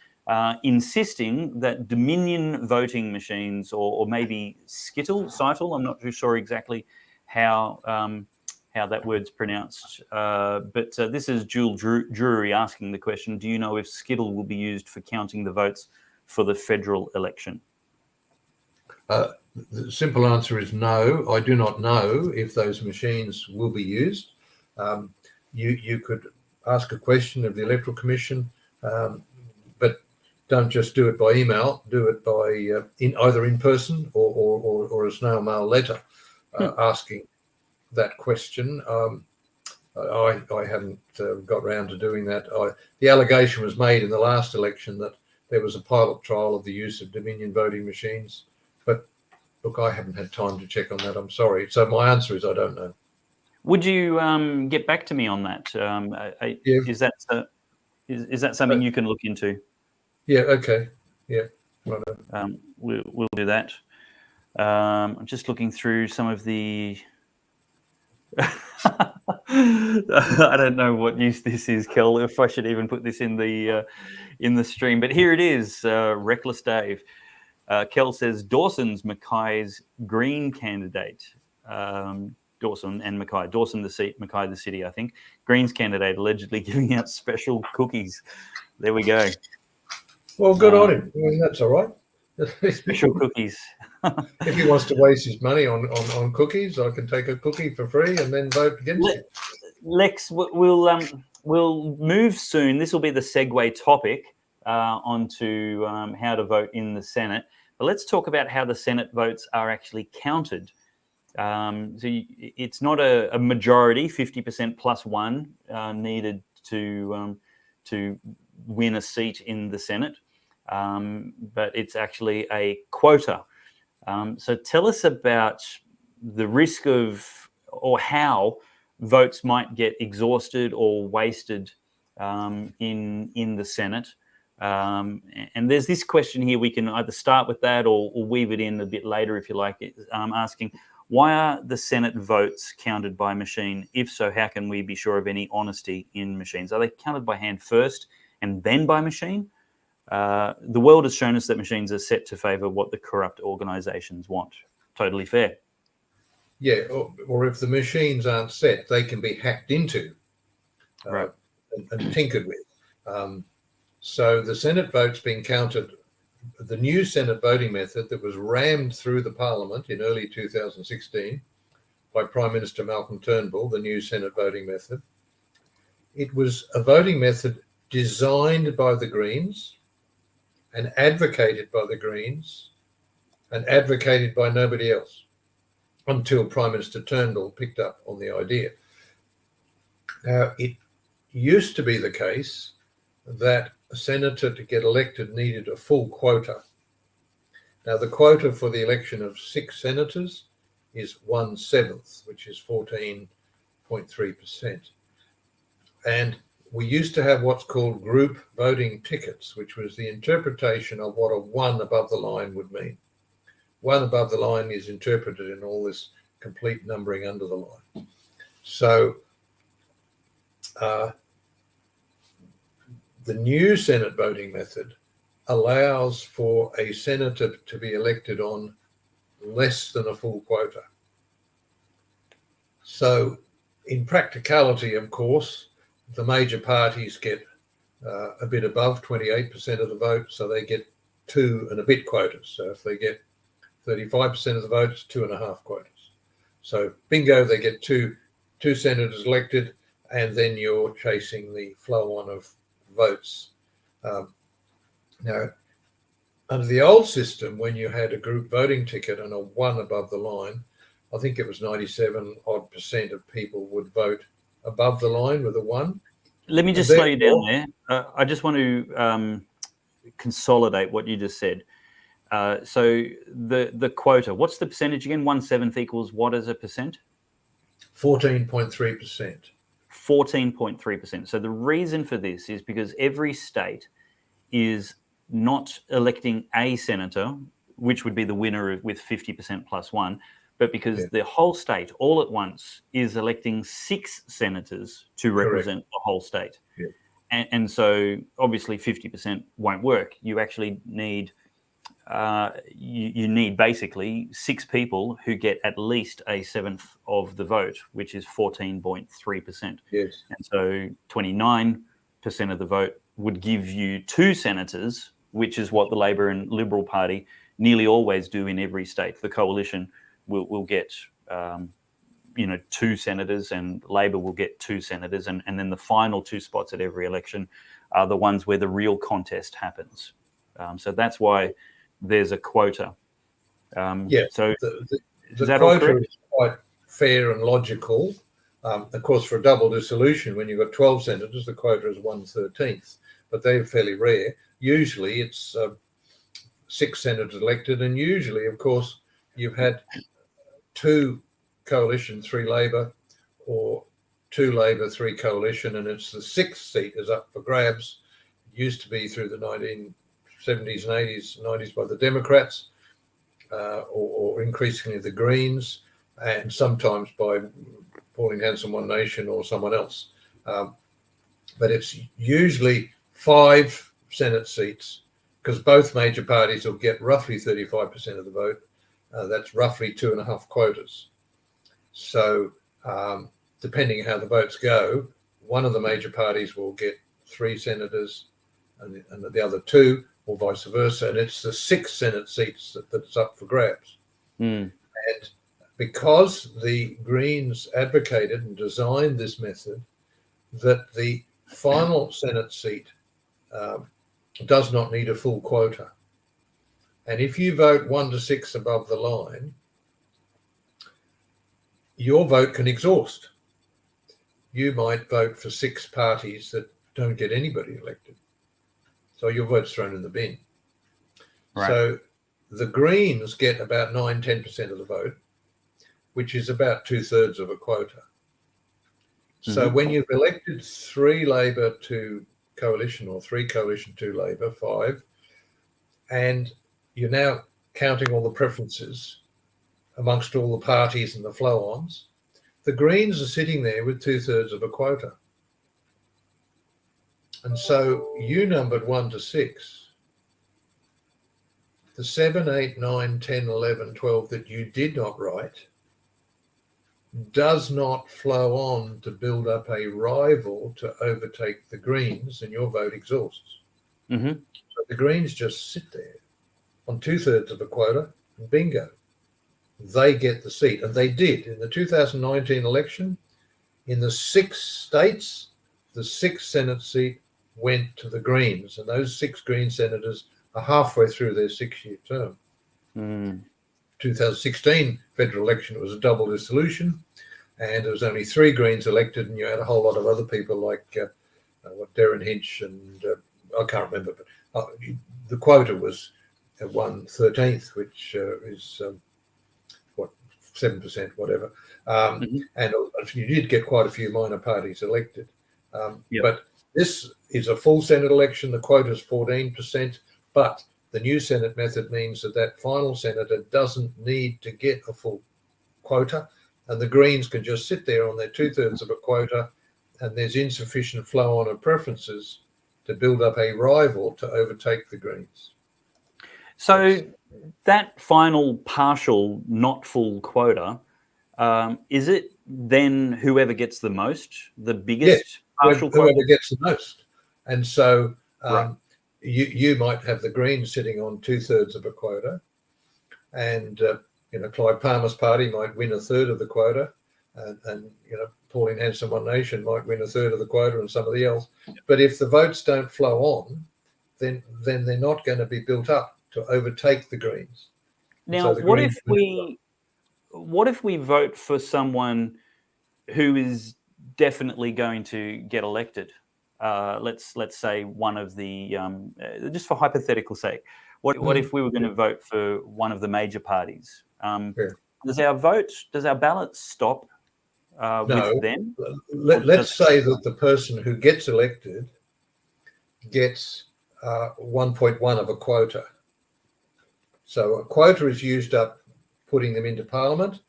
[SPEAKER 5] insisting that Dominion voting machines, or maybe Scyttle, I'm not too sure exactly how that word's pronounced, but this is Jewel Drury asking the question: do you know if Skittle will be used for counting the votes for the federal election?
[SPEAKER 6] The simple answer is no. I do not know if those machines will be used. You could ask a question of the Electoral Commission, but don't just do it by email. Do it by either in person or a snail mail letter asking that question. I haven't got round to doing that. The allegation was made in the last election that there was a pilot trial of the use of Dominion voting machines, but look, I haven't had time to check on that. I'm sorry. So my answer is I don't know.
[SPEAKER 5] Would you get back to me on that? Is that something you can look into?
[SPEAKER 6] Yeah. Okay. Yeah. Right.
[SPEAKER 5] We'll do that. I'm just looking through some of the. I don't know what use this is, Kel. If I should even put this in the stream, but here it is. Reckless Dave. Kel says Dawson's Mackay's Green candidate. Dawson and Mackay. Dawson the seat, Mackay the city, I think. Greens candidate allegedly giving out special cookies. There we go.
[SPEAKER 6] Well, good on him. I mean, that's all right.
[SPEAKER 5] Special cookies.
[SPEAKER 6] If he wants to waste his money on cookies, I can take a cookie for free and then vote against it.
[SPEAKER 5] Lex, we'll we'll move soon. This will be the segue topic onto how to vote in the Senate. But let's talk about how the Senate votes are actually counted. It's not a majority, 50% plus one needed to win a seat in the Senate, but it's actually a quota. So tell us about the risk of, or how votes might get exhausted or wasted in the Senate. And there's this question here. We can either start with that or weave it in a bit later if you like, asking, why are the Senate votes counted by machine? If so, how can we be sure of any honesty in machines? Are they counted by hand first and then by machine? The world has shown us that machines are set to favour what the corrupt organisations want. Totally fair.
[SPEAKER 6] Yeah, or if the machines aren't set, they can be hacked into
[SPEAKER 5] Right.
[SPEAKER 6] and tinkered with. So the Senate votes being counted, the new Senate voting method that was rammed through the Parliament in early 2016 by Prime Minister Malcolm Turnbull, the new Senate voting method. It was a voting method designed by the Greens and advocated by the Greens and advocated by nobody else until Prime Minister Turnbull picked up on the idea. Now, it used to be the case that a senator to get elected needed a full quota. Now, the quota for the election of 6 senators is 1/7, which is 14.3%. And we used to have what's called group voting tickets, which was the interpretation of what a 1 above the line would mean. 1 above the line is interpreted in all this complete numbering under the line. So the new Senate voting method allows for a senator to be elected on less than a full quota. So in practicality, of course, the major parties get a bit above 28% of the vote, so they get 2 and a bit quotas. So if they get 35% of the vote, it's 2.5 quotas. So bingo, they get two senators elected, and then you're chasing the flow on of votes. Now, under the old system, when you had a group voting ticket and a 1 above the line, I think it was 97% of people would vote above the line with a 1.
[SPEAKER 5] Let me just slow you down there. I just want to consolidate what you just said. So the quota, what's the percentage again? 1/7 equals what as a percent?
[SPEAKER 6] 14.3%.
[SPEAKER 5] 14.3%. So the reason for this is because every state is not electing a senator, which would be the winner with 50% plus 1, but because the whole state all at once is electing 6 senators to represent the whole state.
[SPEAKER 6] Yeah.
[SPEAKER 5] And so obviously 50% won't work. You actually need you need basically 6 people who get at least 1/7 of the vote, which is 14.3%.
[SPEAKER 6] Yes.
[SPEAKER 5] And so 29% of the vote would give you 2 senators, which is what the Labor and Liberal Party nearly always do in every state. The coalition will get 2 senators, and Labor will get 2 senators, and then the final 2 spots at every election are the ones where the real contest happens. So that's why there's a quota. So
[SPEAKER 6] the quota is quite fair and logical. Of course, for a double dissolution, when you've got 12 senators, the quota is 1/13, but they're fairly rare. Usually it's 6 senators elected, and usually, of course, you've had 2 coalition, 3 Labor, or 2 Labor, 3 coalition, and it's the 6th seat is up for grabs. It used to be through the 1970s and 80s, 90s by the Democrats, or increasingly the Greens, and sometimes by Pauline Hanson One Nation or someone else. But it's usually 5 Senate seats, because both major parties will get roughly 35% of the vote. That's roughly 2.5 quotas. So depending how the votes go, one of the major parties will get 3 senators and the other 2, or vice versa. And it's the 6 Senate seats that's up for grabs. And because the Greens advocated and designed this method, that the final Senate seat does not need a full quota. And if you vote 1 to 6 above the line, your vote can exhaust. You might vote for 6 parties that don't get anybody elected. So your vote's thrown in the bin.
[SPEAKER 5] Right.
[SPEAKER 6] So the Greens get about 9-10% of the vote, which is about 2/3 of a quota. So when you've elected 3 Labor to coalition or 3 coalition to Labor, 5, and you're now counting all the preferences amongst all the parties and the flow-ons, the Greens are sitting there with 2/3 of a quota. And so you numbered 1 to 6. The 7, 8, 9, 10, 11, 12 that you did not write does not flow on to build up a rival to overtake the Greens, and your vote exhausts. So the Greens just sit there on 2/3 of a quota, and bingo, they get the seat. And they did in the 2019 election. In the 6 states, the 6th Senate seat went to the Greens, and those 6 Green senators are halfway through their 6-year term. 2016 federal election, it was a double dissolution, and there was only 3 Greens elected, and you had a whole lot of other people like Darren Hinch and I can't remember, but the quota was 1/13, which is 7%, whatever. And you did get quite a few minor parties elected. But this is a full Senate election. The quota is 14%, but the new Senate method means that final senator doesn't need to get a full quota, and the Greens can just sit there on their 2/3 of a quota, and there's insufficient flow on of preferences to build up a rival to overtake the Greens.
[SPEAKER 5] So that final partial, not full quota, is it then whoever gets the most, the biggest partial quota?
[SPEAKER 6] Whoever gets the most. And so you might have the Greens sitting on 2/3 of a quota, and Clive Palmer's party might win 1/3 of the quota, and Pauline Hanson One Nation might win 1/3 of the quota, and somebody else. But if the votes don't flow on, then they're not going to be built up to overtake the Greens.
[SPEAKER 5] Now,
[SPEAKER 6] So
[SPEAKER 5] what if we vote for someone who is definitely going to get elected? Let's say one of the just for hypothetical sake, what if we were going to vote for one of the major parties? Does our ballot stop with them?
[SPEAKER 6] Let's say that the person who gets elected gets 1.1 of a quota. So a quota is used up putting them into Parliament,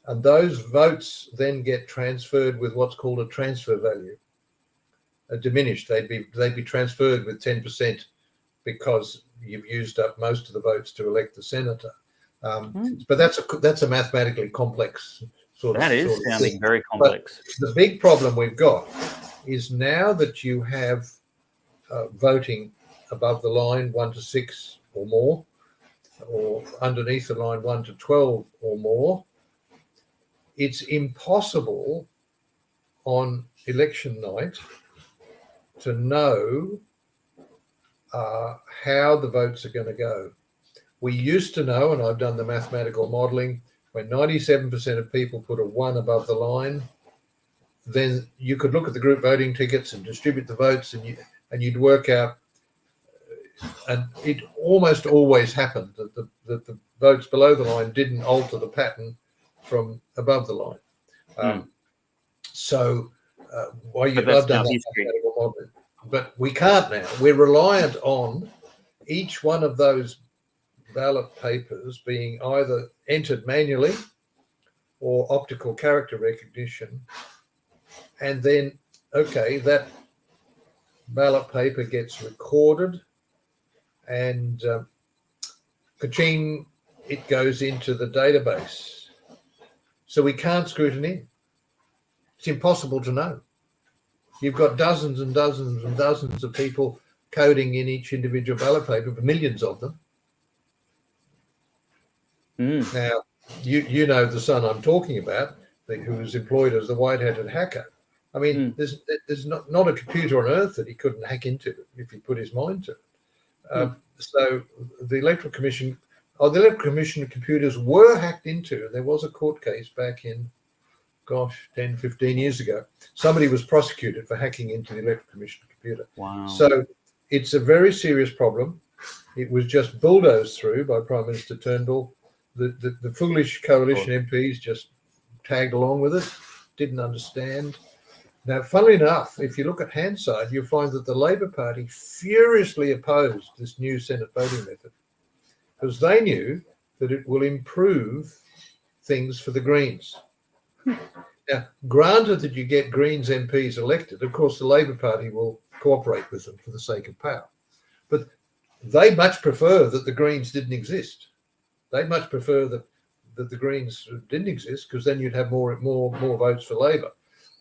[SPEAKER 6] and those votes then get transferred with what's called a transfer value. Diminished, they'd be transferred with 10% because you've used up most of the votes to elect the senator. But that's a mathematically complex sort of.
[SPEAKER 5] That is sounding
[SPEAKER 6] thing.
[SPEAKER 5] Very complex.
[SPEAKER 6] But the big problem we've got is now that you have voting above the line 1 to 6 or more, or underneath the line 1 to 12 or more, it's impossible on election night to know how the votes are going to go. We used to know, and I've done the mathematical modelling, when 97% of people put a 1 above the line, then you could look at the group voting tickets and distribute the votes, and you'd work out, and it almost always happened that the votes below the line didn't alter the pattern from above the line. So I've done that mathematical modelling. But we can't now. We're reliant on each one of those ballot papers being either entered manually or optical character recognition. And then, that ballot paper gets recorded, and ka-ching, it goes into the database. So we can't scrutiny. It's impossible to know. You've got dozens and dozens and dozens of people coding in each individual ballot paper, millions of them. Now, you know the son I'm talking about, who was employed as the white-hatted hacker. I mean, there's not a computer on earth that he couldn't hack into if he put his mind to it. So the Electoral Commission computers were hacked into, and there was a court case back in, 10, 15 years ago. Somebody was prosecuted for hacking into the Electoral Commission computer.
[SPEAKER 5] Wow.
[SPEAKER 6] So it's a very serious problem. It was just bulldozed through by Prime Minister Turnbull. The foolish coalition MPs just tagged along with it, didn't understand. Now, funnily enough, if you look at Hansard, you'll find that the Labor Party furiously opposed this new Senate voting method because they knew that it will improve things for the Greens. Now, granted that you get Greens MPs elected, of course, the Labor Party will cooperate with them for the sake of power. But they much prefer that the Greens didn't exist. They much prefer that the Greens didn't exist because then you'd have more votes for Labor.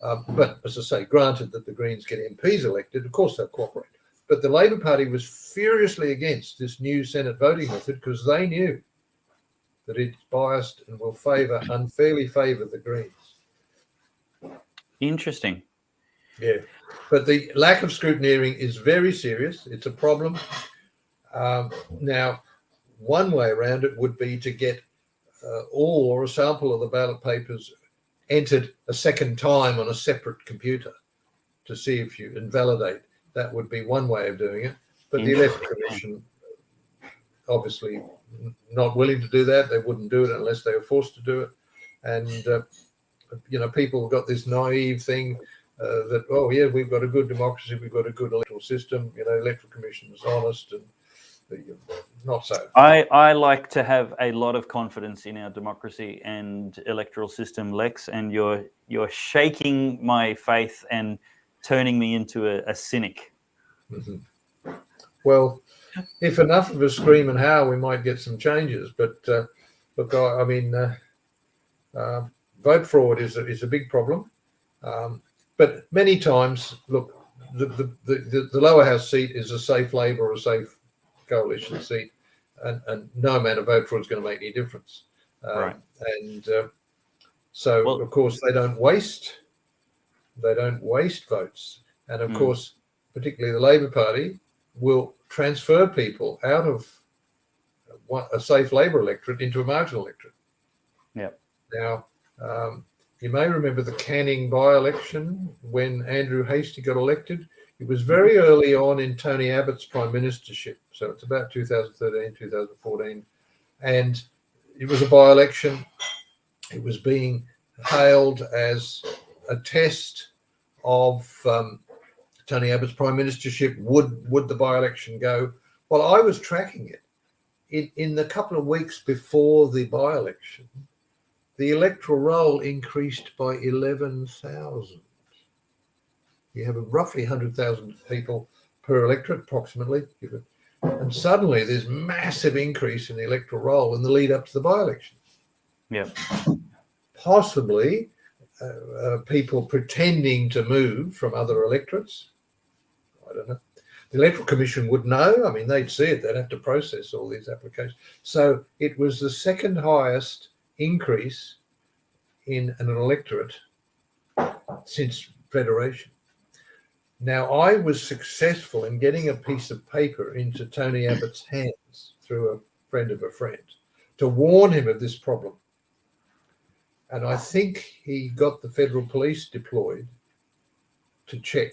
[SPEAKER 6] But as I say, granted that the Greens get MPs elected, of course they'll cooperate. But the Labor Party was furiously against this new Senate voting method because they knew that it's biased and will unfairly favour the Greens.
[SPEAKER 5] Interesting.
[SPEAKER 6] Yeah, but the lack of scrutineering is very serious. It's a problem. Now, one way around it would be to get all or a sample of the ballot papers entered a second time on a separate computer to see if you invalidate. That would be one way of doing it. But the Electoral Commission, obviously not willing to do that. They wouldn't do it unless they were forced to do it. And, people have got this naive thing that, oh, yeah, we've got a good democracy, we've got a good electoral system, Electoral Commission is honest, and not so.
[SPEAKER 5] I like to have a lot of confidence in our democracy and electoral system, Lex, and you're shaking my faith and turning me into a cynic.
[SPEAKER 6] Mm-hmm. Well, if enough of us scream and howl, we might get some changes. But look, I mean, vote fraud is a big problem. But many times, look, the lower house seat is a safe Labor or a safe coalition seat, and no amount of vote fraud is going to make any difference.
[SPEAKER 5] Right.
[SPEAKER 6] And so, of course, they don't waste votes. And of course, particularly the Labor Party will transfer people out of a safe Labor electorate into a marginal electorate.
[SPEAKER 5] Yeah.
[SPEAKER 6] Now, you may remember the Canning by-election when Andrew Hastie got elected. It was very early on in Tony Abbott's prime ministership. So it's about 2013, 2014. And it was a by-election. It was being hailed as a test of Tony Abbott's prime ministership. Would the by-election go? Well, I was tracking it. In the couple of weeks before the by-election, the electoral roll increased by 11,000. You have roughly 100,000 people per electorate, approximately. And suddenly there's massive increase in the electoral roll in the lead up to the by-election.
[SPEAKER 5] Yeah.
[SPEAKER 6] Possibly people pretending to move from other electorates. I don't know. The Electoral Commission would know. I mean, they'd see it. They'd have to process all these applications. So it was the second highest increase in an electorate since Federation. Now, I was successful in getting a piece of paper into Tony Abbott's hands through a friend of a friend to warn him of this problem. And I think he got the federal police deployed to check.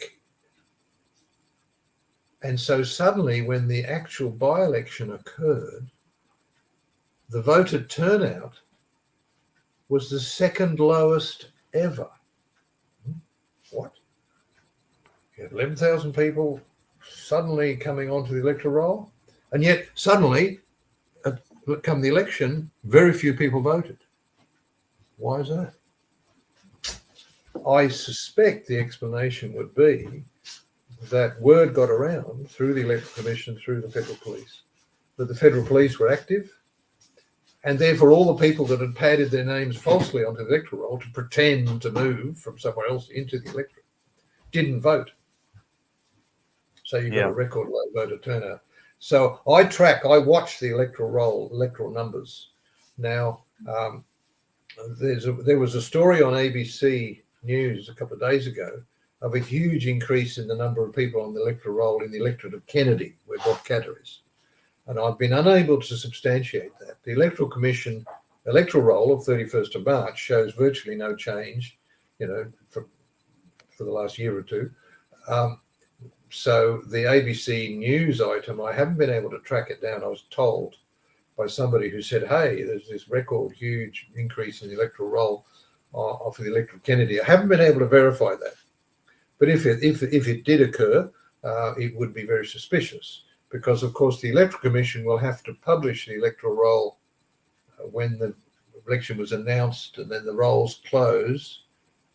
[SPEAKER 6] And so suddenly, when the actual by-election occurred, the voter turnout was the second lowest ever. What? You have 11,000 people suddenly coming onto the electoral roll, and yet suddenly, come the election, very few people voted. Why is that? I suspect the explanation would be that word got around through the Electoral Commission, through the federal police, that the federal police were active, and therefore all the people that had padded their names falsely onto the electoral roll to pretend to move from somewhere else into the electorate didn't vote. So you got a record low voter turnout. So I watch the electoral roll, electoral numbers. Now, there was a story on ABC news a couple of days ago of a huge increase in the number of people on the electoral roll in the electorate of Kennedy, where Bob Catter is. And I've been unable to substantiate that. The Electoral Commission electoral roll of 31st of March shows virtually no change, for the last year or two. So the ABC News item, I haven't been able to track it down. I was told by somebody who said, hey, there's this record huge increase in the electoral roll for the electorate of Kennedy. I haven't been able to verify that. But if it did occur, it would be very suspicious, because, of course, the Electoral Commission will have to publish the electoral roll when the election was announced, and then the rolls close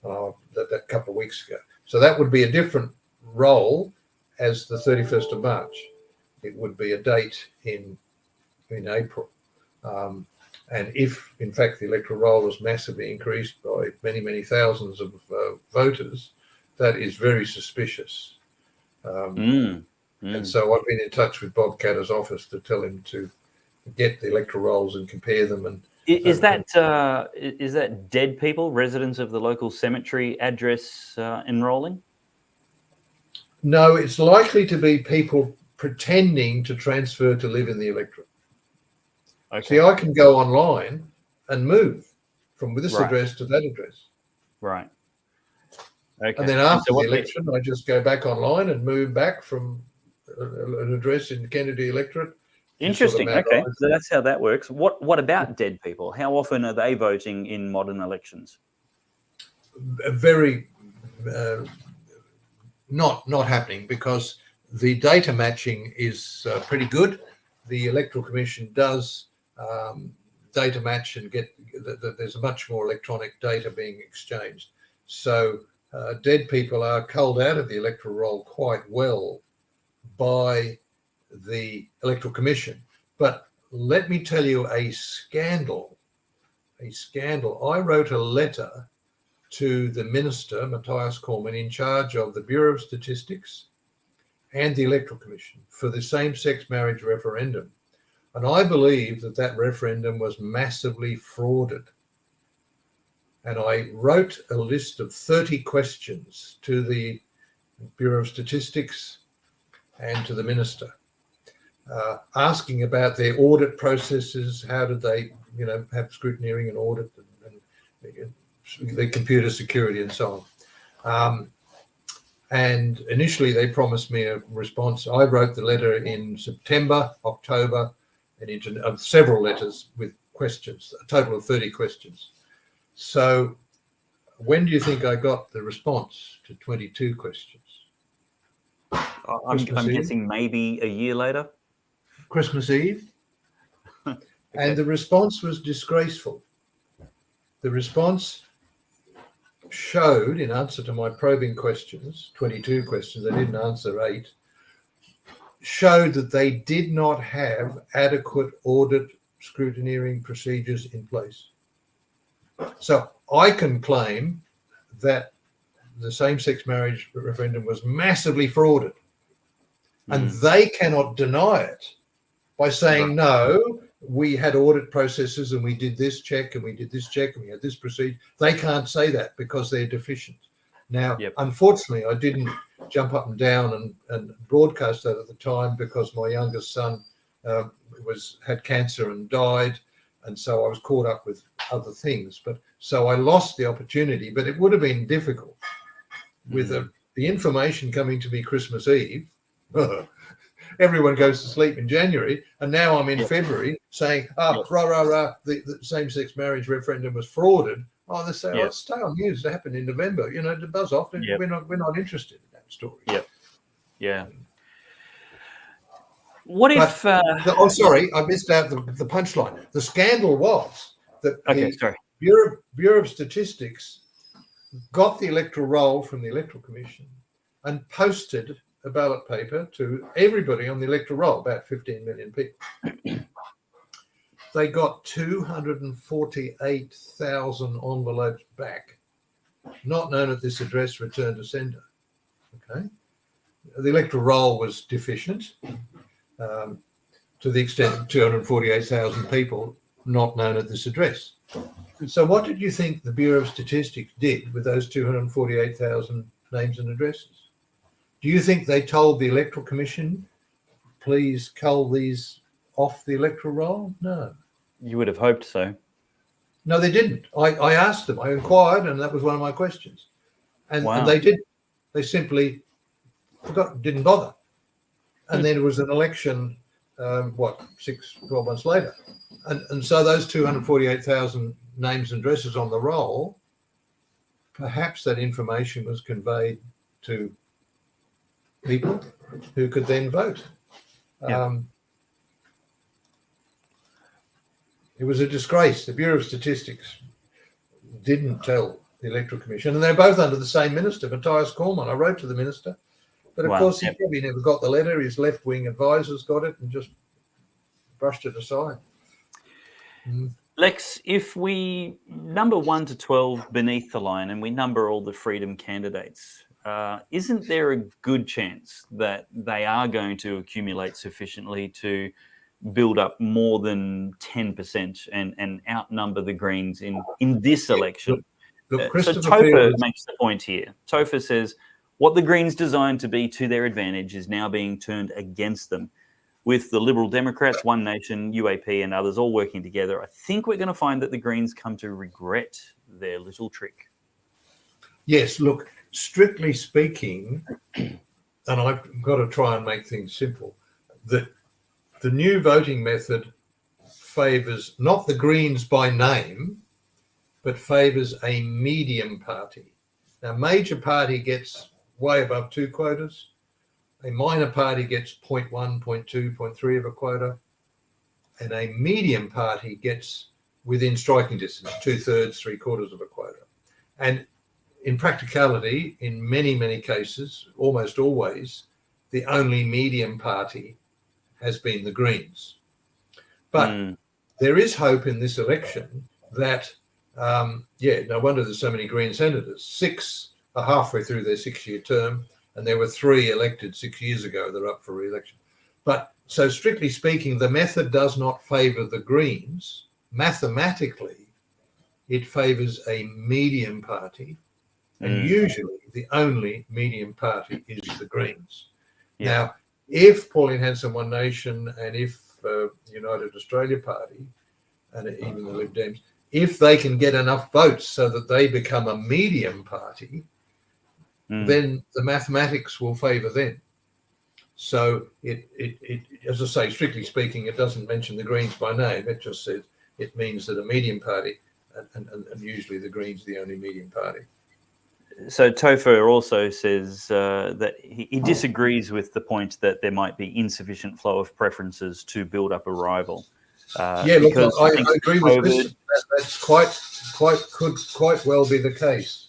[SPEAKER 6] that couple of weeks ago. So that would be a different roll as the 31st of March. It would be a date in April. And if, in fact, the electoral roll was massively increased by many, many thousands of voters, that is very suspicious. And so I've been in touch with Bob Catter's office to tell him to get the electoral rolls and compare them. And
[SPEAKER 5] is that dead people, residents of the local cemetery address, enrolling?
[SPEAKER 6] No, it's likely to be people pretending to transfer to live in the electorate. Okay. See, I can go online and move from this address to that address.
[SPEAKER 5] Right. Okay.
[SPEAKER 6] And then after the election, I just go back online and move back from an address in the Kennedy electorate.
[SPEAKER 5] Interesting. Okay, so that's how that works. What about dead people? How often are they voting in modern elections?
[SPEAKER 6] Very not happening, because the data matching is pretty good. The Electoral Commission does data match and there's much more electronic data being exchanged. So dead people are culled out of the electoral roll quite well by the Electoral Commission. But let me tell you a scandal. I wrote a letter to the Minister, Matthias Cormann, in charge of the Bureau of Statistics and the Electoral Commission for the same-sex marriage referendum. And I believe that referendum was massively frauded. And I wrote a list of 30 questions to the Bureau of Statistics and to the Minister, asking about their audit processes. How did they, have scrutineering and audit and the computer security and so on. And initially they promised me a response. I wrote the letter in September, October, and into several letters with questions, a total of 30 questions. So when do you think I got the response to 22 questions?
[SPEAKER 5] I'm guessing maybe a year later.
[SPEAKER 6] Christmas Eve.
[SPEAKER 5] Okay.
[SPEAKER 6] And the response was disgraceful. The response showed, in answer to my probing questions, 22 questions, I didn't answer 8, showed that they did not have adequate audit scrutineering procedures in place. So I can claim that the same-sex marriage referendum was massively frauded, and they cannot deny it by saying, no, we had audit processes and we did this check and we did this check and we had this procedure. They can't say that because they're deficient. Now, unfortunately, I didn't jump up and down and broadcast that at the time, because my youngest son had cancer and died, and so I was caught up with other things. But so I lost the opportunity. But it would have been difficult with the information coming to me Christmas Eve. Everyone goes to sleep in January, and now I'm in February saying, the same-sex marriage referendum was frauded. Oh, they say, it's stale news. It happened in November. To buzz off. We're not interested in that story.
[SPEAKER 5] Yeah. What if?
[SPEAKER 6] Sorry, I missed out the punchline. The scandal was that the Bureau of Statistics got the electoral roll from the Electoral Commission and posted a ballot paper to everybody on the electoral roll, about 15 million people. They got 248,000 envelopes back, not known at this address, return to sender. Okay, the electoral roll was deficient to the extent of 248,000 people not known at this address. So what did you think the Bureau of Statistics did with those 248,000 names and addresses? Do you think they told the Electoral Commission, please cull these off the electoral roll? No.
[SPEAKER 5] You would have hoped so.
[SPEAKER 6] No, they didn't. I asked them, I inquired, and that was one of my questions. And,
[SPEAKER 5] Wow.
[SPEAKER 6] and they didn't. They simply forgot, didn't bother. And then it was an election, 12 months later. And so those 248,000 names and addresses on the roll, perhaps that information was conveyed to people who could then vote.
[SPEAKER 5] Yeah.
[SPEAKER 6] It was a disgrace. The Bureau of Statistics didn't tell the Electoral Commission, and they're both under the same minister, Matthias Cormann. I wrote to the minister, but of course he probably never got the letter. His left-wing advisors got it and just brushed it aside.
[SPEAKER 5] Lex, if we number 1 to 12 beneath the line and we number all the Freedom candidates, isn't there a good chance that they are going to accumulate sufficiently to build up more than 10% and outnumber the Greens in this election?
[SPEAKER 6] Look,
[SPEAKER 5] So Topher makes the point here. Topher says, what the Greens designed to be to their advantage is now being turned against them. With the Liberal Democrats, One Nation, UAP and others all working together, I think we're going to find that the Greens come to regret their little trick.
[SPEAKER 6] Yes, look, strictly speaking, and I've got to try and make things simple, that the new voting method favours not the Greens by name, but favours a medium party. Now, major party gets way above 2 quotas. A minor party gets 0.1, 0.2, 0.3 of a quota. And a medium party gets within striking distance, 2/3, 3/4 of a quota. And in practicality, in many, many cases, almost always, the only medium party has been the Greens. But there is hope in this election that, no wonder there's so many Green senators. 6 are halfway through their 6-year term, and there were 3 elected 6 years ago that are up for re-election. But so strictly speaking, the method does not favour the Greens. Mathematically, it favours a medium party, and usually the only medium party is the Greens. Yeah. Now, if Pauline Hanson One Nation and if United Australia Party and even the Lib Dems, if they can get enough votes so that they become a medium party, then the mathematics will favour them. So it, as I say, strictly speaking, it doesn't mention the Greens by name. It just says it means that a medium party, and usually the Greens are the only medium party.
[SPEAKER 5] So Topher also says that he disagrees with the point that there might be insufficient flow of preferences to build up a rival.
[SPEAKER 6] I agree with this. That's could quite well be the case.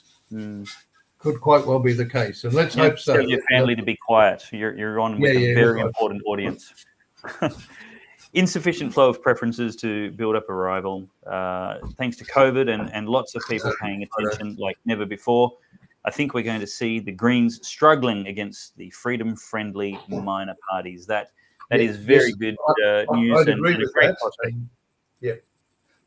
[SPEAKER 6] Could quite well be the case, and let's hope so.
[SPEAKER 5] Tell your family to be quiet. You're on with a very important audience. Insufficient flow of preferences to build up a rival, thanks to COVID and lots of people paying attention like never before. I think we're going to see the Greens struggling against the freedom-friendly minor parties. That is very good news and a great prospect.
[SPEAKER 6] Yeah,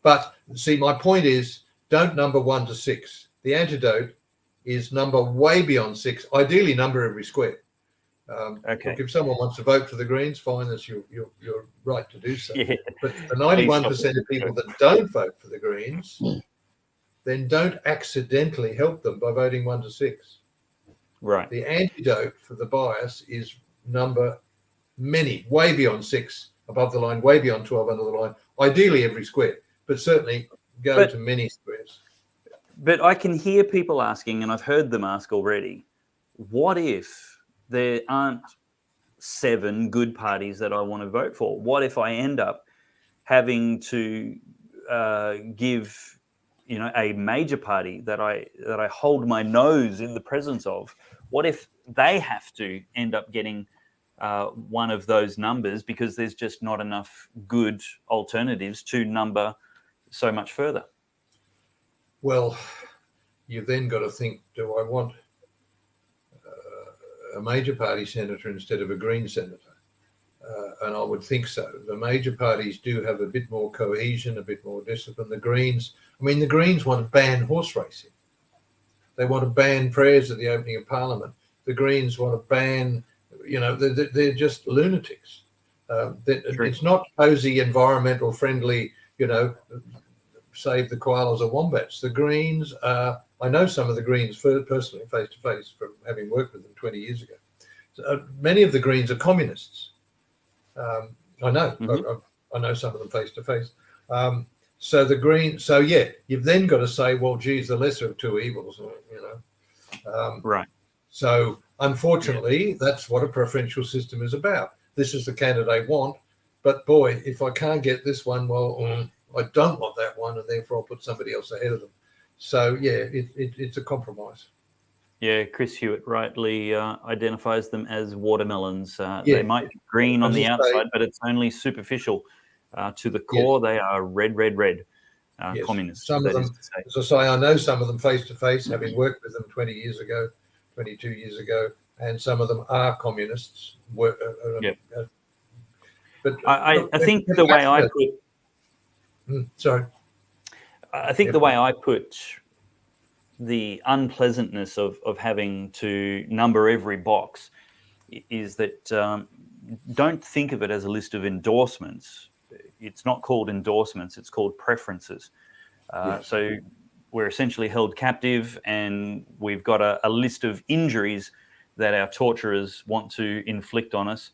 [SPEAKER 6] but see, my point is, don't number 1 to 6. The antidote is number way beyond 6. Ideally, number every square.
[SPEAKER 5] Okay.
[SPEAKER 6] Look, if someone wants to vote for the Greens, fine, that's your right to do so.
[SPEAKER 5] Yeah.
[SPEAKER 6] But the 91% of people that don't vote for the Greens, then don't accidentally help them by voting 1 to 6.
[SPEAKER 5] Right.
[SPEAKER 6] The antidote for the bias is number many, way beyond 6 above the line, way beyond 12 under the line, ideally every square, but certainly go to many squares.
[SPEAKER 5] But I can hear people asking, and I've heard them ask already, what if there aren't 7 good parties that I want to vote for? What if I end up having to give a major party that I hold my nose in the presence of? What if they have to end up getting one of those numbers because there's just not enough good alternatives to number so much further?
[SPEAKER 6] Well, you've then got to think, do I want a major party senator instead of a Green senator? and I would think so. The major parties do have a bit more cohesion, a bit more discipline. The Greens want to ban horse racing. They want to ban prayers at the opening of Parliament. The Greens want to ban, they're just lunatics. It's not cosy, environmental friendly, save the koalas or wombats. The Greens I know some of the Greens personally, face to face, from having worked with them 20 years ago. So, many of the Greens are communists. I know. I know some of them face to face. So the Greens. So yeah, you've then got to say, well, geez, the lesser of two evils.
[SPEAKER 5] Right.
[SPEAKER 6] So unfortunately, that's what a preferential system is about. This is the candidate I want, but boy, if I can't get this one, well, I don't want that one, and therefore I'll put somebody else ahead of them. So yeah, it's a compromise.
[SPEAKER 5] Yeah, Chris Hewitt rightly identifies them as watermelons. They might be green on the outside, but it's only superficial. To the core, they are red. Communists.
[SPEAKER 6] Some of them, as I say, I know some of them face to face, having worked with them 20 years ago, 22 years ago, and some of them are communists. But
[SPEAKER 5] I think the way I put...
[SPEAKER 6] Sorry.
[SPEAKER 5] I think the way I put the unpleasantness of having to number every box is that don't think of it as a list of endorsements. It's not called endorsements, it's called preferences. So we're essentially held captive, and we've got a list of injuries that our torturers want to inflict on us.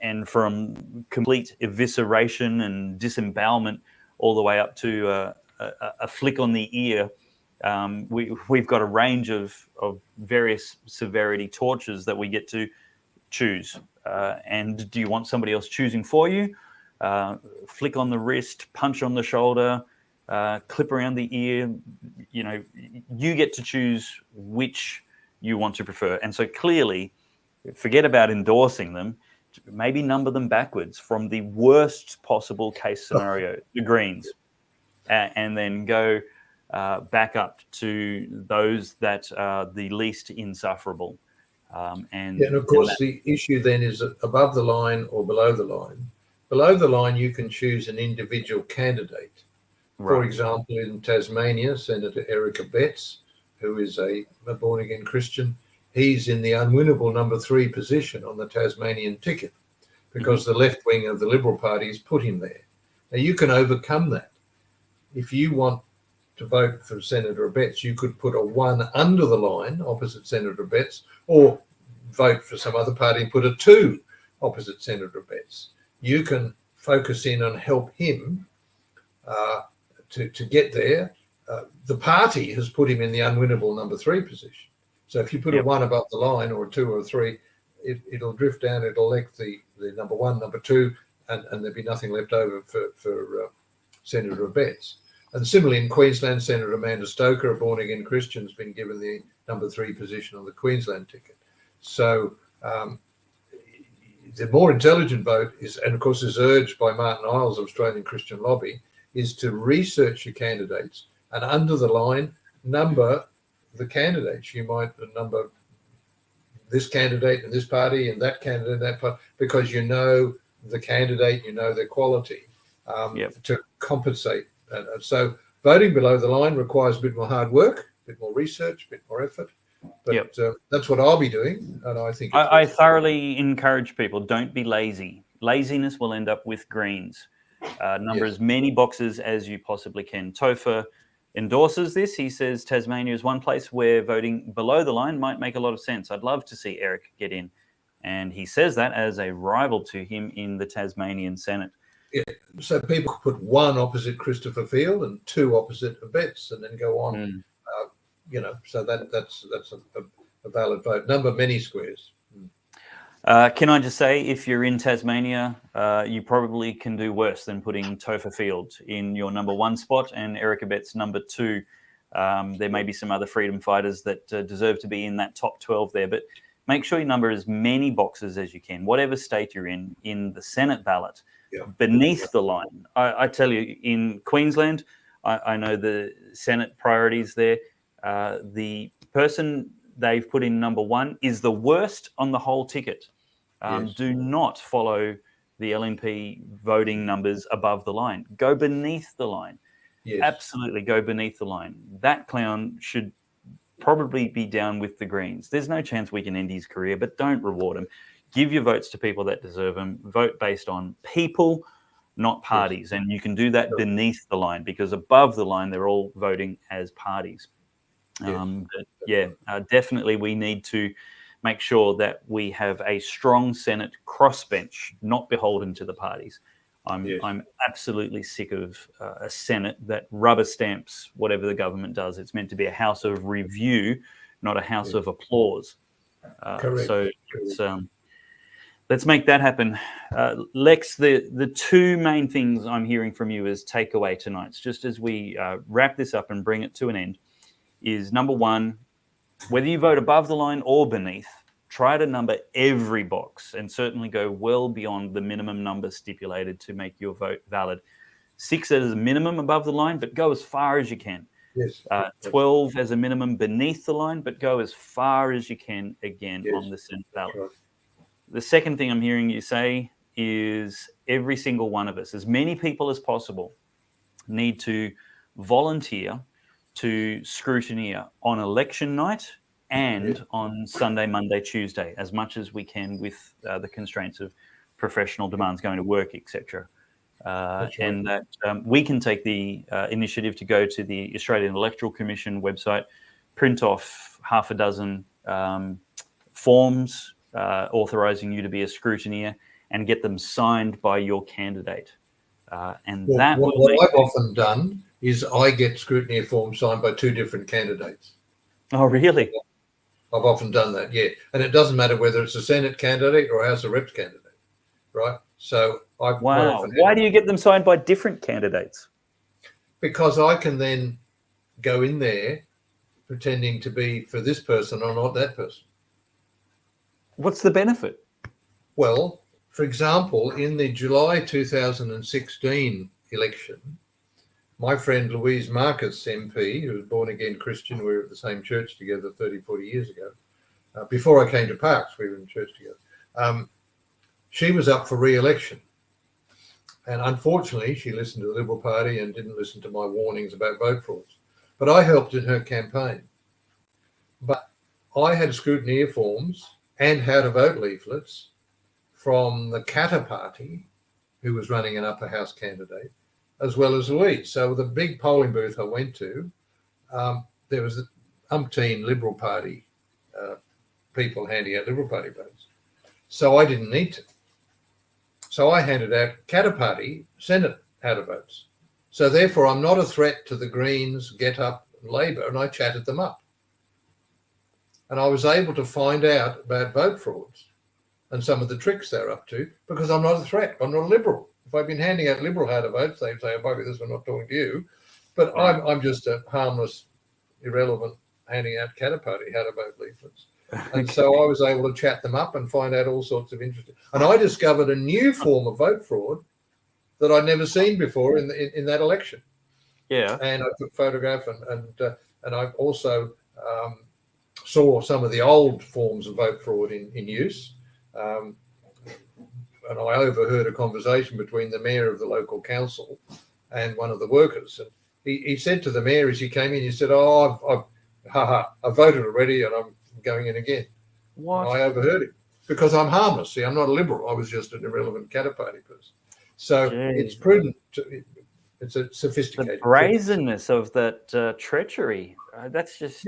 [SPEAKER 5] And from complete evisceration and disembowelment all the way up to a flick on the ear, we've got a range of various severity tortures that we get to choose. And do you want somebody else choosing for you? Flick on the wrist, punch on the shoulder, clip around the ear. You get to choose which you want to prefer. And so clearly, forget about endorsing them. Maybe number them backwards from the worst possible case scenario, the Greens, and then go back up to those that are the least insufferable. And
[SPEAKER 6] of course, the issue then is above the line or below the line. Below the line, you can choose an individual candidate. For example, in Tasmania, Senator Eric Abetz, who is a born-again Christian, he's in the unwinnable number 3 position on the Tasmanian ticket because the left wing of the Liberal Party has put him there. Now, you can overcome that. If you want to vote for Senator Abetz, you could put a 1 under the line opposite Senator Abetz, or vote for some other party and put a 2 opposite Senator Abetz. You can focus in and help him to get there. The party has put him in the unwinnable number 3 position. So if you put a 1 above the line, or a 2 or a 3, it'll drift down. It'll elect the number 1, number 2, and there'll be nothing left over for Senator Abetz. And similarly in Queensland, Senator Amanda Stoker, a born-again Christian, has been given the number 3 position on the Queensland ticket. So the more intelligent vote is, and of course is urged by Martin Isles of Australian Christian Lobby, is to research your candidates and under the line number the candidates. You might number this candidate and this party and that candidate and that party, because you know the candidate, you know their quality, to compensate. So voting below the line requires a bit more hard work, a bit more research, a bit more effort. But that's what I'll be doing, and I think
[SPEAKER 5] I thoroughly encourage people, don't be lazy. Laziness will end up with Greens. Number as many boxes as you possibly can. Topher endorses this. He says Tasmania is one place where voting below the line might make a lot of sense. I'd love to see Eric get in. And he says that as a rival to him in the Tasmanian Senate.
[SPEAKER 6] Yeah. So people could put 1 opposite Christopher Field and 2 opposite Abetz, and then go on. So that's a valid vote. Number many squares.
[SPEAKER 5] Can I just say, if you're in Tasmania, you probably can do worse than putting Topher Field in your number 1 spot and Eric Abetz number 2. There may be some other freedom fighters that deserve to be in that top 12 there, but make sure you number as many boxes as you can, whatever state you're in the Senate ballot, beneath the line. I tell you, in Queensland, I know the Senate priorities there. The person they've put in number 1 is the worst on the whole ticket. Do not follow the LNP voting numbers above the line. Go beneath the line.
[SPEAKER 6] Yes.
[SPEAKER 5] Absolutely go beneath the line. That clown should probably be down with the Greens. There's no chance we can end his career, but don't reward him. Give your votes to people that deserve them. Vote based on people, not parties. And you can do that beneath the line, because above the line, they're all voting as parties. Definitely we need to make sure that we have a strong Senate crossbench, not beholden to the parties. I'm absolutely sick of a Senate that rubber stamps whatever the government does. It's meant to be a house of review, not a house of applause.
[SPEAKER 6] Correct.
[SPEAKER 5] So let's make that happen. Lex, the two main things I'm hearing from you as takeaway tonight, just as we wrap this up and bring it to an end, is number one, whether you vote above the line or beneath, try to number every box and certainly go well beyond the minimum number stipulated to make your vote valid. 6 as a minimum above the line, but go as far as you can.
[SPEAKER 6] Yes.
[SPEAKER 5] 12 as a minimum beneath the line, but go as far as you can again on the Senate ballot. Right. The second thing I'm hearing you say is every single one of us, as many people as possible, need to volunteer to scrutineer on election night and on Sunday, Monday, Tuesday, as much as we can with the constraints of professional demands, going to work, etc. And that we can take the initiative to go to the Australian Electoral Commission website, print off half a dozen forms authorising you to be a scrutineer and get them signed by your candidate. What
[SPEAKER 6] I've often done is I get scrutineer forms signed by 2 different candidates.
[SPEAKER 5] Oh, really?
[SPEAKER 6] I've often done that, yeah. And it doesn't matter whether it's a Senate candidate or a House of Reps candidate, right? So
[SPEAKER 5] why do you get them signed by different candidates?
[SPEAKER 6] Because I can then go in there pretending to be for this person or not that person.
[SPEAKER 5] What's the benefit?
[SPEAKER 6] Well, for example, in the July 2016 election, my friend Louise Marcus MP, who was born again Christian, we were at the same church together 30, 40 years ago. Before I came to Parkes, we were in church together. She was up for re-election. And unfortunately, she listened to the Liberal Party and didn't listen to my warnings about vote frauds. But I helped in her campaign. But I had scrutineer forms and how to vote leaflets from the Katter Party, who was running an upper house candidate, as well as Louise. So the big polling booth I went to, there was umpteen Liberal Party people handing out Liberal Party votes. So I didn't need to. So I handed out Katter Party Senate out of votes. So therefore I'm not a threat to the Greens, Get Up, and Labor, and I chatted them up. And I was able to find out about vote frauds and some of the tricks they're up to, because I'm not a threat. I'm not a Liberal. If I've been handing out Liberal how to vote, they'd say, oh, bugger this, we're not talking to you. But I'm just a harmless, irrelevant, handing out Katter Party how to vote leaflets. And so I was able to chat them up and find out all sorts of interesting. And I discovered a new form of vote fraud that I'd never seen before in that election.
[SPEAKER 5] Yeah.
[SPEAKER 6] And I took photograph and I also saw some of the old forms of vote fraud in use. And I overheard a conversation between the mayor of the local council and one of the workers. And he said to the mayor as he came in, he said, oh, I voted already and I'm going in again.
[SPEAKER 5] What?
[SPEAKER 6] And I overheard him because I'm harmless. See, I'm not a Liberal. I was just an irrelevant Katter Party person. So it's prudent. It's a sophisticated.
[SPEAKER 5] The brazenness of that treachery. That's just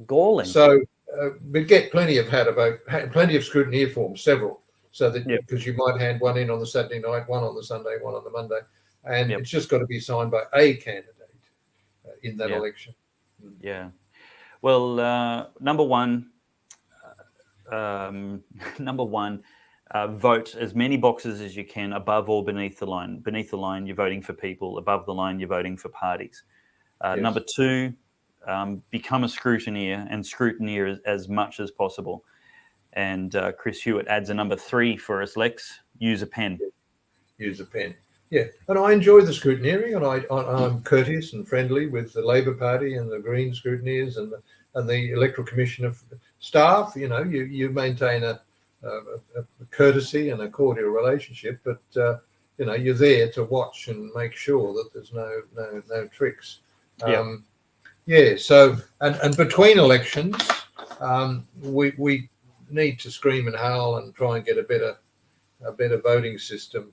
[SPEAKER 5] galling.
[SPEAKER 6] So we get plenty of how to vote, plenty of scrutineer forms, several. So that because you might hand one in on the Saturday night, one on the Sunday, one on the Monday, and it's just got to be signed by a candidate in that election.
[SPEAKER 5] Yeah. Well, number one, vote as many boxes as you can above or beneath the line. Beneath the line, you're voting for people. Above the line, you're voting for parties. Number two, become a scrutineer and scrutineer as much as possible. And Chris Hewitt adds a number 3 for us, Lex. Use a pen.
[SPEAKER 6] Use a pen. Yeah, and I enjoy the scrutineering, and I'm courteous and friendly with the Labor Party and the Green scrutineers and the Electoral Commission of staff. You know, you maintain a a courtesy and a cordial relationship, but you're there to watch and make sure that there's no tricks. So and between elections, we need to scream and howl and try and get a better voting system.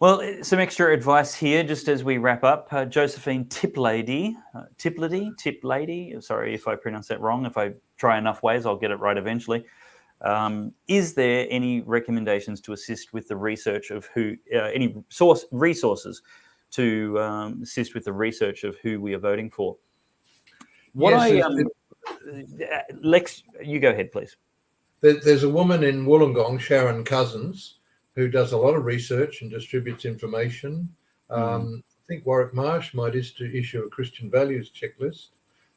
[SPEAKER 5] Well, some extra advice here, just as we wrap up. Josephine Tiplady, sorry if I pronounce that wrong. If I try enough ways, I'll get it right eventually. Is there any recommendations to assist with the research of resources to assist with the research of who we are voting for? Lex, you go ahead, please.
[SPEAKER 6] There's a woman in Wollongong, Sharon Cousins, who does a lot of research and distributes information. I think Warwick Marsh might issue a Christian values checklist,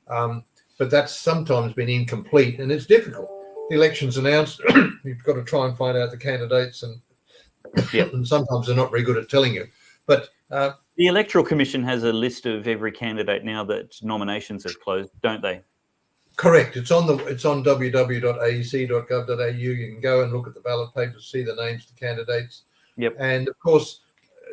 [SPEAKER 6] but that's sometimes been incomplete, and it's difficult. The election's announced, you've got to try and find out the candidates, and sometimes they're not very good at telling you. But
[SPEAKER 5] the Electoral Commission has a list of every candidate now that nominations have closed, don't they?
[SPEAKER 6] Correct. It's on www.aec.gov.au. You can go and look at the ballot papers, see the names of the candidates.
[SPEAKER 5] Yep.
[SPEAKER 6] And of course,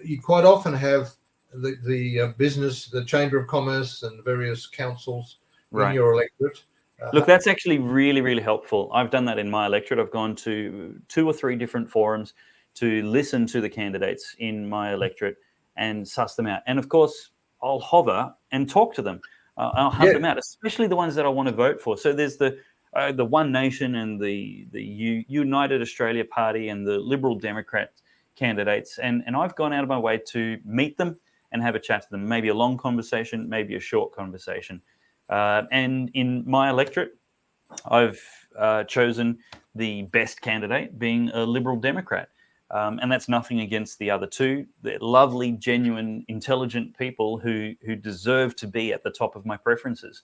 [SPEAKER 6] you quite often have the business, the Chamber of Commerce, and various councils in your electorate.
[SPEAKER 5] Look, that's actually really, really helpful. I've done that in my electorate. I've gone to 2 or 3 different forums to listen to the candidates in my electorate and suss them out. And of course, I'll hover and talk to them. I'll hunt them out, especially the ones that I want to vote for. So there's the One Nation and the United Australia Party and the Liberal Democrat candidates. And I've gone out of my way to meet them and have a chat to them, maybe a long conversation, maybe a short conversation. And in my electorate, I've chosen the best candidate being a Liberal Democrat. And that's nothing against the other 2. They're lovely, genuine, intelligent people who deserve to be at the top of my preferences.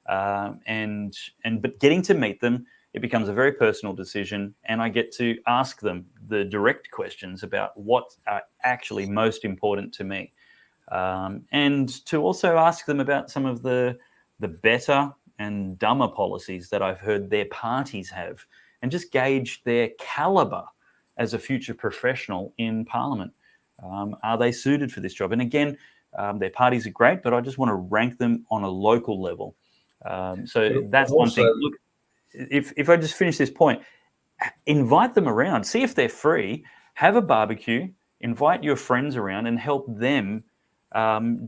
[SPEAKER 5] But getting to meet them, it becomes a very personal decision, and I get to ask them the direct questions about what are actually most important to me, and to also ask them about some of the better and dumber policies that I've heard their parties have, and just gauge their caliber as a future professional in Parliament. Are they suited for this job? And again, their parties are great, but I just want to rank them on a local level. So that's one thing. Look, if I just finish this point, invite them around, see if they're free, have a barbecue, invite your friends around and help them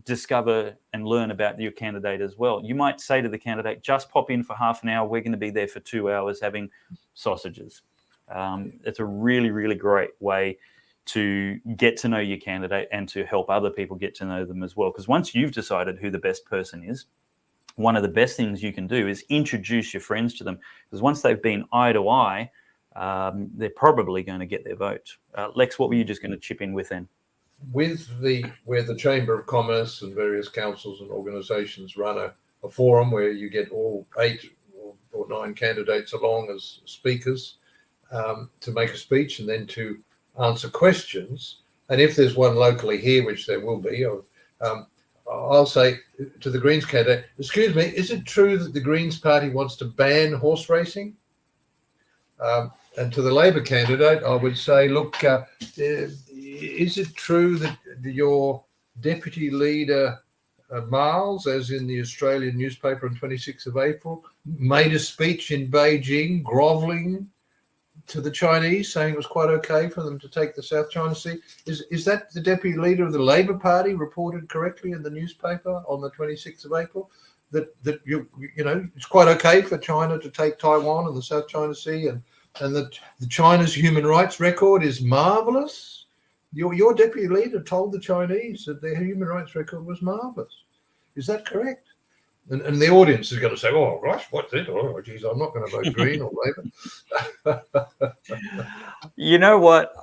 [SPEAKER 5] discover and learn about your candidate as well. You might say to the candidate, just pop in for half an hour. We're going to be there for 2 hours having sausages. It's a really, really great way to get to know your candidate and to help other people get to know them as well. Because once you've decided who the best person is, one of the best things you can do is introduce your friends to them. Because once they've been eye to eye, they're probably going to get their vote. Lex, what were you just going to chip in with then?
[SPEAKER 6] Where the Chamber of Commerce and various councils and organisations run a forum where you get all 8 or 9 candidates along as speakers, to make a speech and then to answer questions. And if there's one locally here, which there will be, I'll say to the Greens candidate, excuse me, is it true that the Greens party wants to ban horse racing? And to the Labor candidate, I would say, look, is it true that your deputy leader, Miles, as in the Australian newspaper on 26th of April, made a speech in Beijing grovelling to the Chinese, saying it was quite okay for them to take the South China Sea? Is that the deputy leader of the Labor Party reported correctly in the newspaper on the 26th of April? That it's quite okay for China to take Taiwan and the South China Sea, and that the China's human rights record is marvelous? Your deputy leader told the Chinese that their human rights record was marvelous. Is that correct? And the audience is going to say, oh, gosh, what's it? Oh, geez, I'm not going to vote Green or Labor.
[SPEAKER 5] You know what?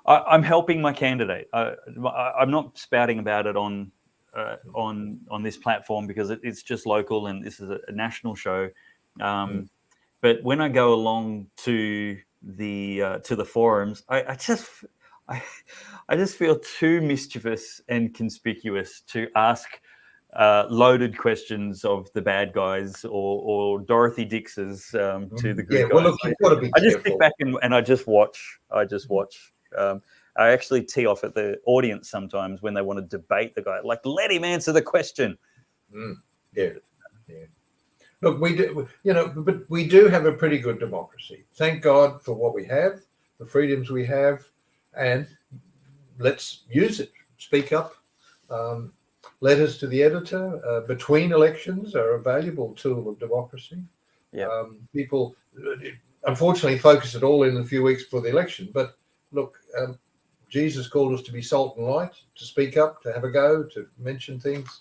[SPEAKER 5] I'm helping my candidate. I'm not spouting about it on this platform because it's just local and this is a national show. But when I go along to the forums, I just feel too mischievous and conspicuous to ask loaded questions of the bad guys or Dorothy Dix's to the good guys.
[SPEAKER 6] Well, look, you've got to be
[SPEAKER 5] I just
[SPEAKER 6] careful.
[SPEAKER 5] sit back and I just watch. I actually tee off at the audience sometimes when they want to debate the guy. Like, let him answer the question.
[SPEAKER 6] Yeah. Look, we do, but we do have a pretty good democracy. Thank God for what we have, the freedoms we have, and let's use it. Speak up. Letters to the editor between elections are a valuable tool of democracy.
[SPEAKER 5] Yeah.
[SPEAKER 6] People, unfortunately, focus it all in a few weeks before the election. But look, Jesus called us to be salt and light, to speak up, to have a go, to mention things,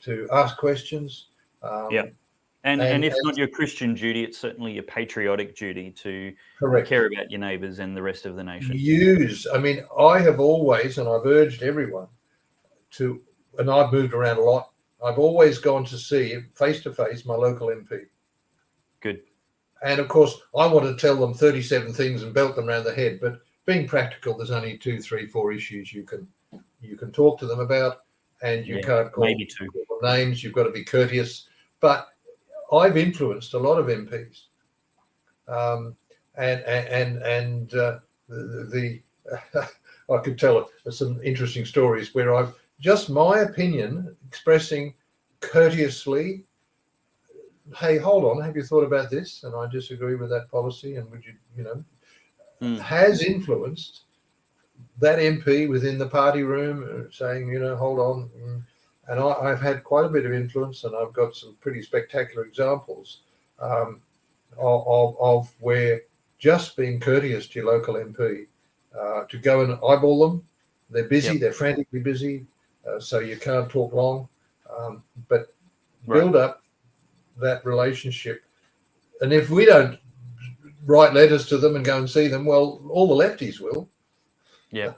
[SPEAKER 6] to ask questions.
[SPEAKER 5] And if not your Christian duty, it's certainly your patriotic duty to care about your neighbours and the rest of the nation.
[SPEAKER 6] I have always, and I've urged everyone to, and I've moved around a lot, I've always gone to see face to face my local MP.
[SPEAKER 5] Good.
[SPEAKER 6] And of course, I want to tell them 37 things and belt them around the head, but being practical, there's only 2, 3, 4 issues you can talk to them about, and you can't call
[SPEAKER 5] maybe 2
[SPEAKER 6] names. You've got to be courteous. But I've influenced a lot of MPs, I could tell some interesting stories where I've just my opinion expressing courteously, hey, hold on, have you thought about this? And I disagree with that policy, and would you, has influenced that MP within the party room, saying, hold on. And I've had quite a bit of influence, and I've got some pretty spectacular examples of where just being courteous to your local MP, to go and eyeball them. They're busy, they're frantically busy, so you can't talk long, but build up that relationship. And if we don't write letters to them and go and see them, well, all the lefties will.
[SPEAKER 5] Yeah,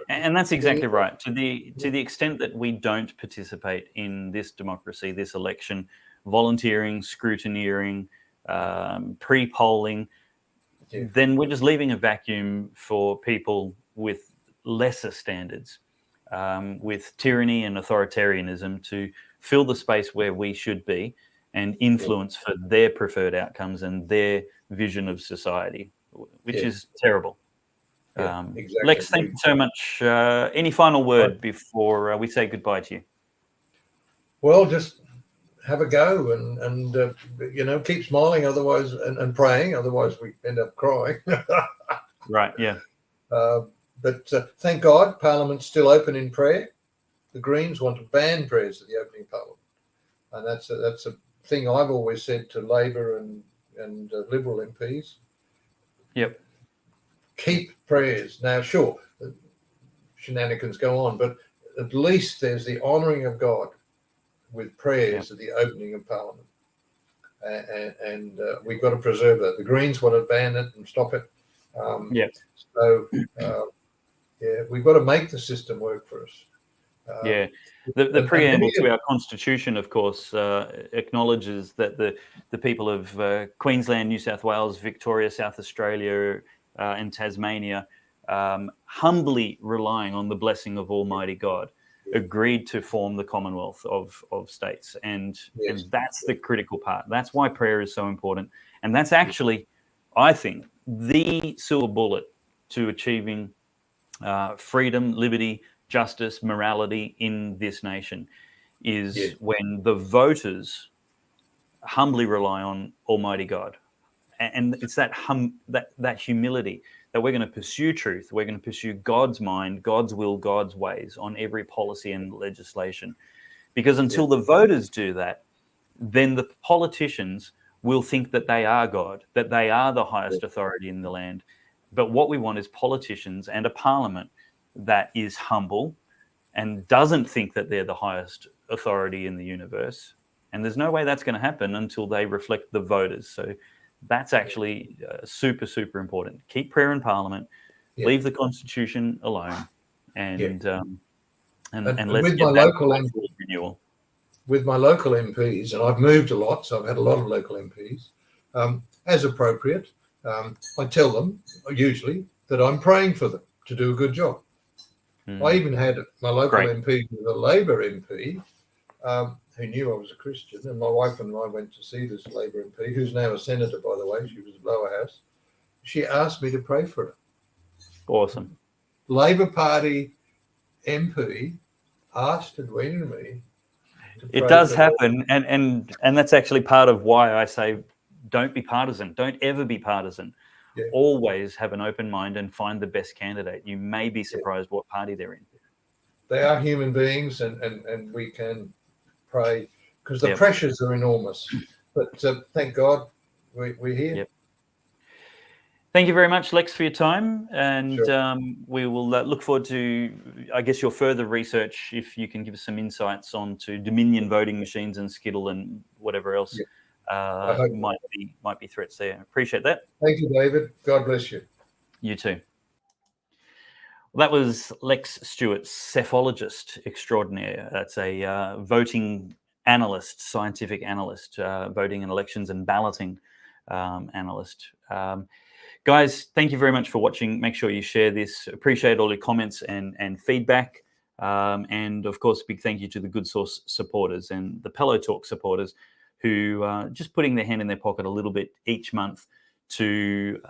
[SPEAKER 5] and that's exactly right. To the extent that we don't participate in this democracy, this election, volunteering, scrutineering, pre-polling, then we're just leaving a vacuum for people with lesser standards, with tyranny and authoritarianism to fill the space where we should be and influence for their preferred outcomes and their vision of society, which is terrible. Exactly. Lex, thank you so much. Any final word before we say goodbye to you?
[SPEAKER 6] Well, just have a go and keep smiling, otherwise, and praying, otherwise we end up crying.
[SPEAKER 5] Right, yeah.
[SPEAKER 6] But thank God, Parliament's still open in prayer. The Greens want to ban prayers at the opening Parliament, and that's a thing I've always said to Labor and Liberal MPs.
[SPEAKER 5] Yep.
[SPEAKER 6] Keep prayers. Now, sure, shenanigans go on, but at least there's the honouring of God with prayers at the opening of Parliament. And we've got to preserve that. The Greens want to ban it and stop it. So, we've got to make the system work for us.
[SPEAKER 5] The preamble to our constitution, of course, acknowledges that the people of Queensland, New South Wales, Victoria, South Australia, and Tasmania, humbly relying on the blessing of Almighty God, agreed to form the Commonwealth of states. And that's the critical part. That's why prayer is so important. And that's actually, I think, the silver bullet to achieving freedom, liberty, justice, morality in this nation is when the voters humbly rely on Almighty God. And it's that humility that we're going to pursue truth. We're going to pursue God's mind, God's will, God's ways on every policy and legislation. Because until the voters do that, then the politicians will think that they are God, that they are the highest authority in the land. But what we want is politicians and a parliament that is humble and doesn't think that they're the highest authority in the universe. And there's no way that's going to happen until they reflect the voters. So that's actually super, super important. Keep prayer in Parliament, leave the Constitution alone, and let's get that renewal.
[SPEAKER 6] With my local MPs, and I've moved a lot, so I've had a lot of local MPs, as appropriate, I tell them usually that I'm praying for them to do a good job. I even had my local MP with a Labor MP who knew I was a Christian, and my wife and I went to see this Labour MP, who's now a senator, by the way. She was at Lower House. She asked me to pray for her.
[SPEAKER 5] Awesome.
[SPEAKER 6] Labour Party MP asked Edwina and me to pray.
[SPEAKER 5] It does
[SPEAKER 6] for her.
[SPEAKER 5] happen, and that's actually part of why I say don't be partisan. Don't ever be partisan.
[SPEAKER 6] Yeah.
[SPEAKER 5] Always have an open mind and find the best candidate. You may be surprised what party they're in.
[SPEAKER 6] They are human beings, and we can pray because the pressures are enormous. But thank God we're here.
[SPEAKER 5] Yep. Thank you very much, Lex, for your time. And
[SPEAKER 6] Sure.
[SPEAKER 5] we will look forward to, I guess, your further research, if you can give us some insights onto Dominion voting machines and Skittle and whatever else might be threats there. Appreciate that.
[SPEAKER 6] Thank you, David. God bless you.
[SPEAKER 5] You too. Well, that was Lex Stewart, psephologist extraordinaire. That's a voting analyst, scientific analyst, voting in elections and balloting analyst. Guys, thank you very much for watching. Make sure you share this. Appreciate all your comments and feedback. And of course, big thank you to the Good Source supporters and the Pellowe Talk supporters who are just putting their hand in their pocket a little bit each month to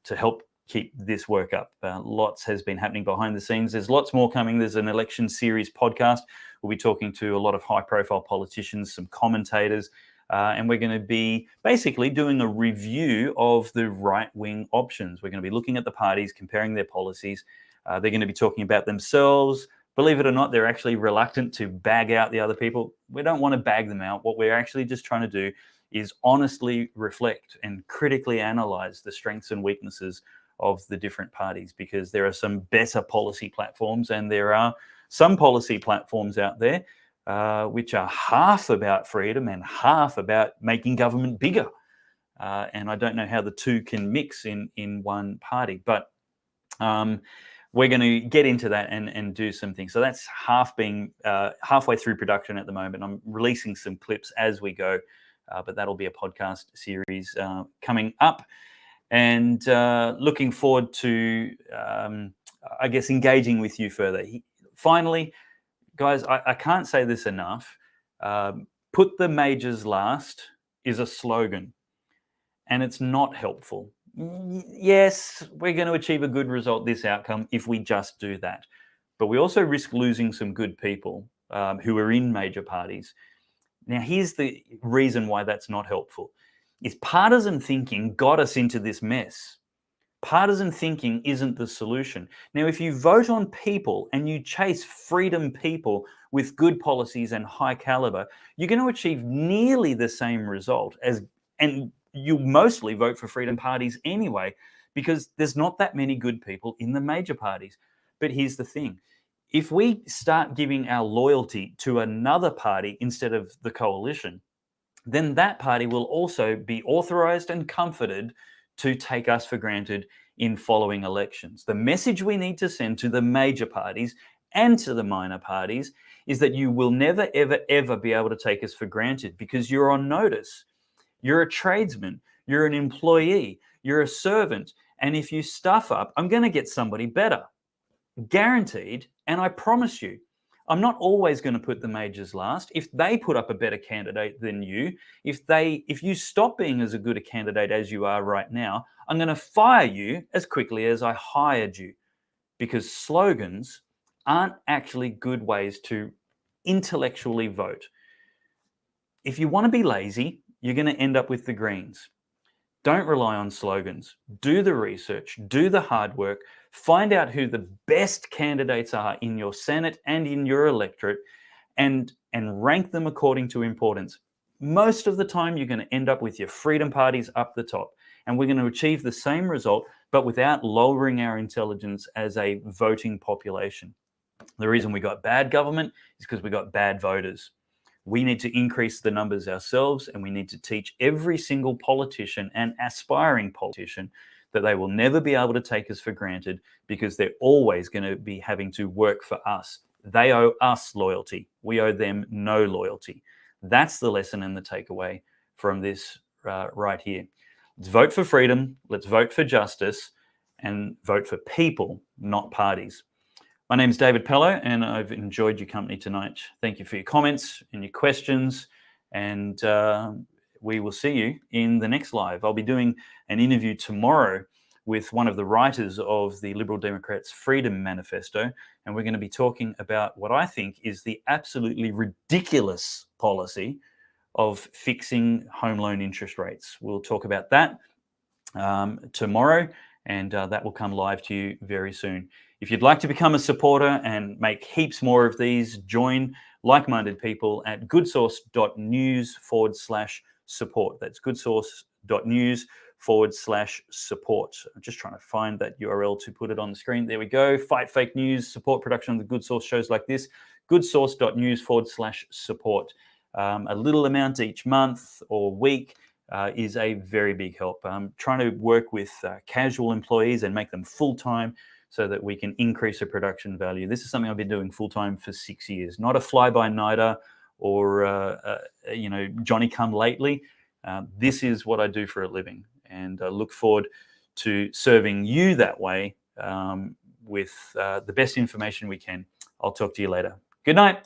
[SPEAKER 5] help keep this work up. Lots has been happening behind the scenes. There's lots more coming. There's an election series podcast. We'll be talking to a lot of high-profile politicians, some commentators, and we're going to be basically doing a review of the right-wing options. We're going to be looking at the parties, comparing their policies. They're going to be talking about themselves. Believe it or not, they're actually reluctant to bag out the other people. We don't want to bag them out. What we're actually just trying to do is honestly reflect and critically analyze the strengths and weaknesses of the different parties, because there are some better policy platforms and there are some policy platforms out there which are half about freedom and half about making government bigger. And I don't know how the two can mix in one party, but we're going to get into that and do some things. So that's halfway through production at the moment. I'm releasing some clips as we go, but that'll be a podcast series coming up. And looking forward to, I guess, engaging with you further. Finally, guys, I can't say this enough. Put the majors last is a slogan, and it's not helpful. Yes, we're going to achieve a good result, this outcome, if we just do that. But we also risk losing some good people who are in major parties. Now, here's the reason why that's not helpful. Is partisan thinking got us into this mess. Partisan thinking isn't the solution. Now, if you vote on people and you chase freedom people with good policies and high caliber, you're going to achieve nearly the same result and you mostly vote for freedom parties anyway, because there's not that many good people in the major parties. But here's the thing. If we start giving our loyalty to another party instead of the coalition, then that party will also be authorized and comforted to take us for granted in following elections. The message we need to send to the major parties and to the minor parties is that you will never, ever, ever be able to take us for granted, because you're on notice. You're a tradesman, you're an employee, you're a servant. And if you stuff up, I'm going to get somebody better. Guaranteed. And I promise you, I'm not always going to put the majors last. If they put up a better candidate than you, if you stop being as a good a candidate as you are right now, I'm going to fire you as quickly as I hired you, because slogans aren't actually good ways to intellectually vote. If you want to be lazy, you're going to end up with the Greens. Don't rely on slogans. Do the research, do the hard work, find out who the best candidates are in your Senate and in your electorate, and rank them according to importance. Most of the time, you're going to end up with your freedom parties up the top, and we're going to achieve the same result, but without lowering our intelligence as a voting population. The reason we got bad government is because we got bad voters. We need to increase the numbers ourselves, and we need to teach every single politician and aspiring politician that they will never be able to take us for granted, because they're always going to be having to work for us. They owe us loyalty. We owe them no loyalty. That's the lesson and the takeaway from this right here. Let's vote for freedom. Let's vote for justice, and vote for people, not parties. My name is David Pellowe, and I've enjoyed your company tonight. Thank you for your comments and your questions, and we will see you in the next live. I'll be doing an interview tomorrow with one of the writers of the Liberal Democrats' Freedom Manifesto, and we're going to be talking about what I think is the absolutely ridiculous policy of fixing home loan interest rates. We'll talk about that tomorrow, and that will come live to you very soon. If you'd like to become a supporter and make heaps more of these, join like-minded people at goodsource.news/support. That's goodsource.news/support. I'm just trying to find that URL to put it on the screen. There we go. Fight fake news, support production of the Good Source shows like this. goodsource.news/support. A little amount each month or week is a very big help. I'm trying to work with casual employees and make them full-time so that we can increase the production value. This is something I've been doing full-time for 6 years, not a fly-by-nighter or Johnny come lately. This is what I do for a living, and I look forward to serving you that way with the best information we can. I'll talk to you later. Good night.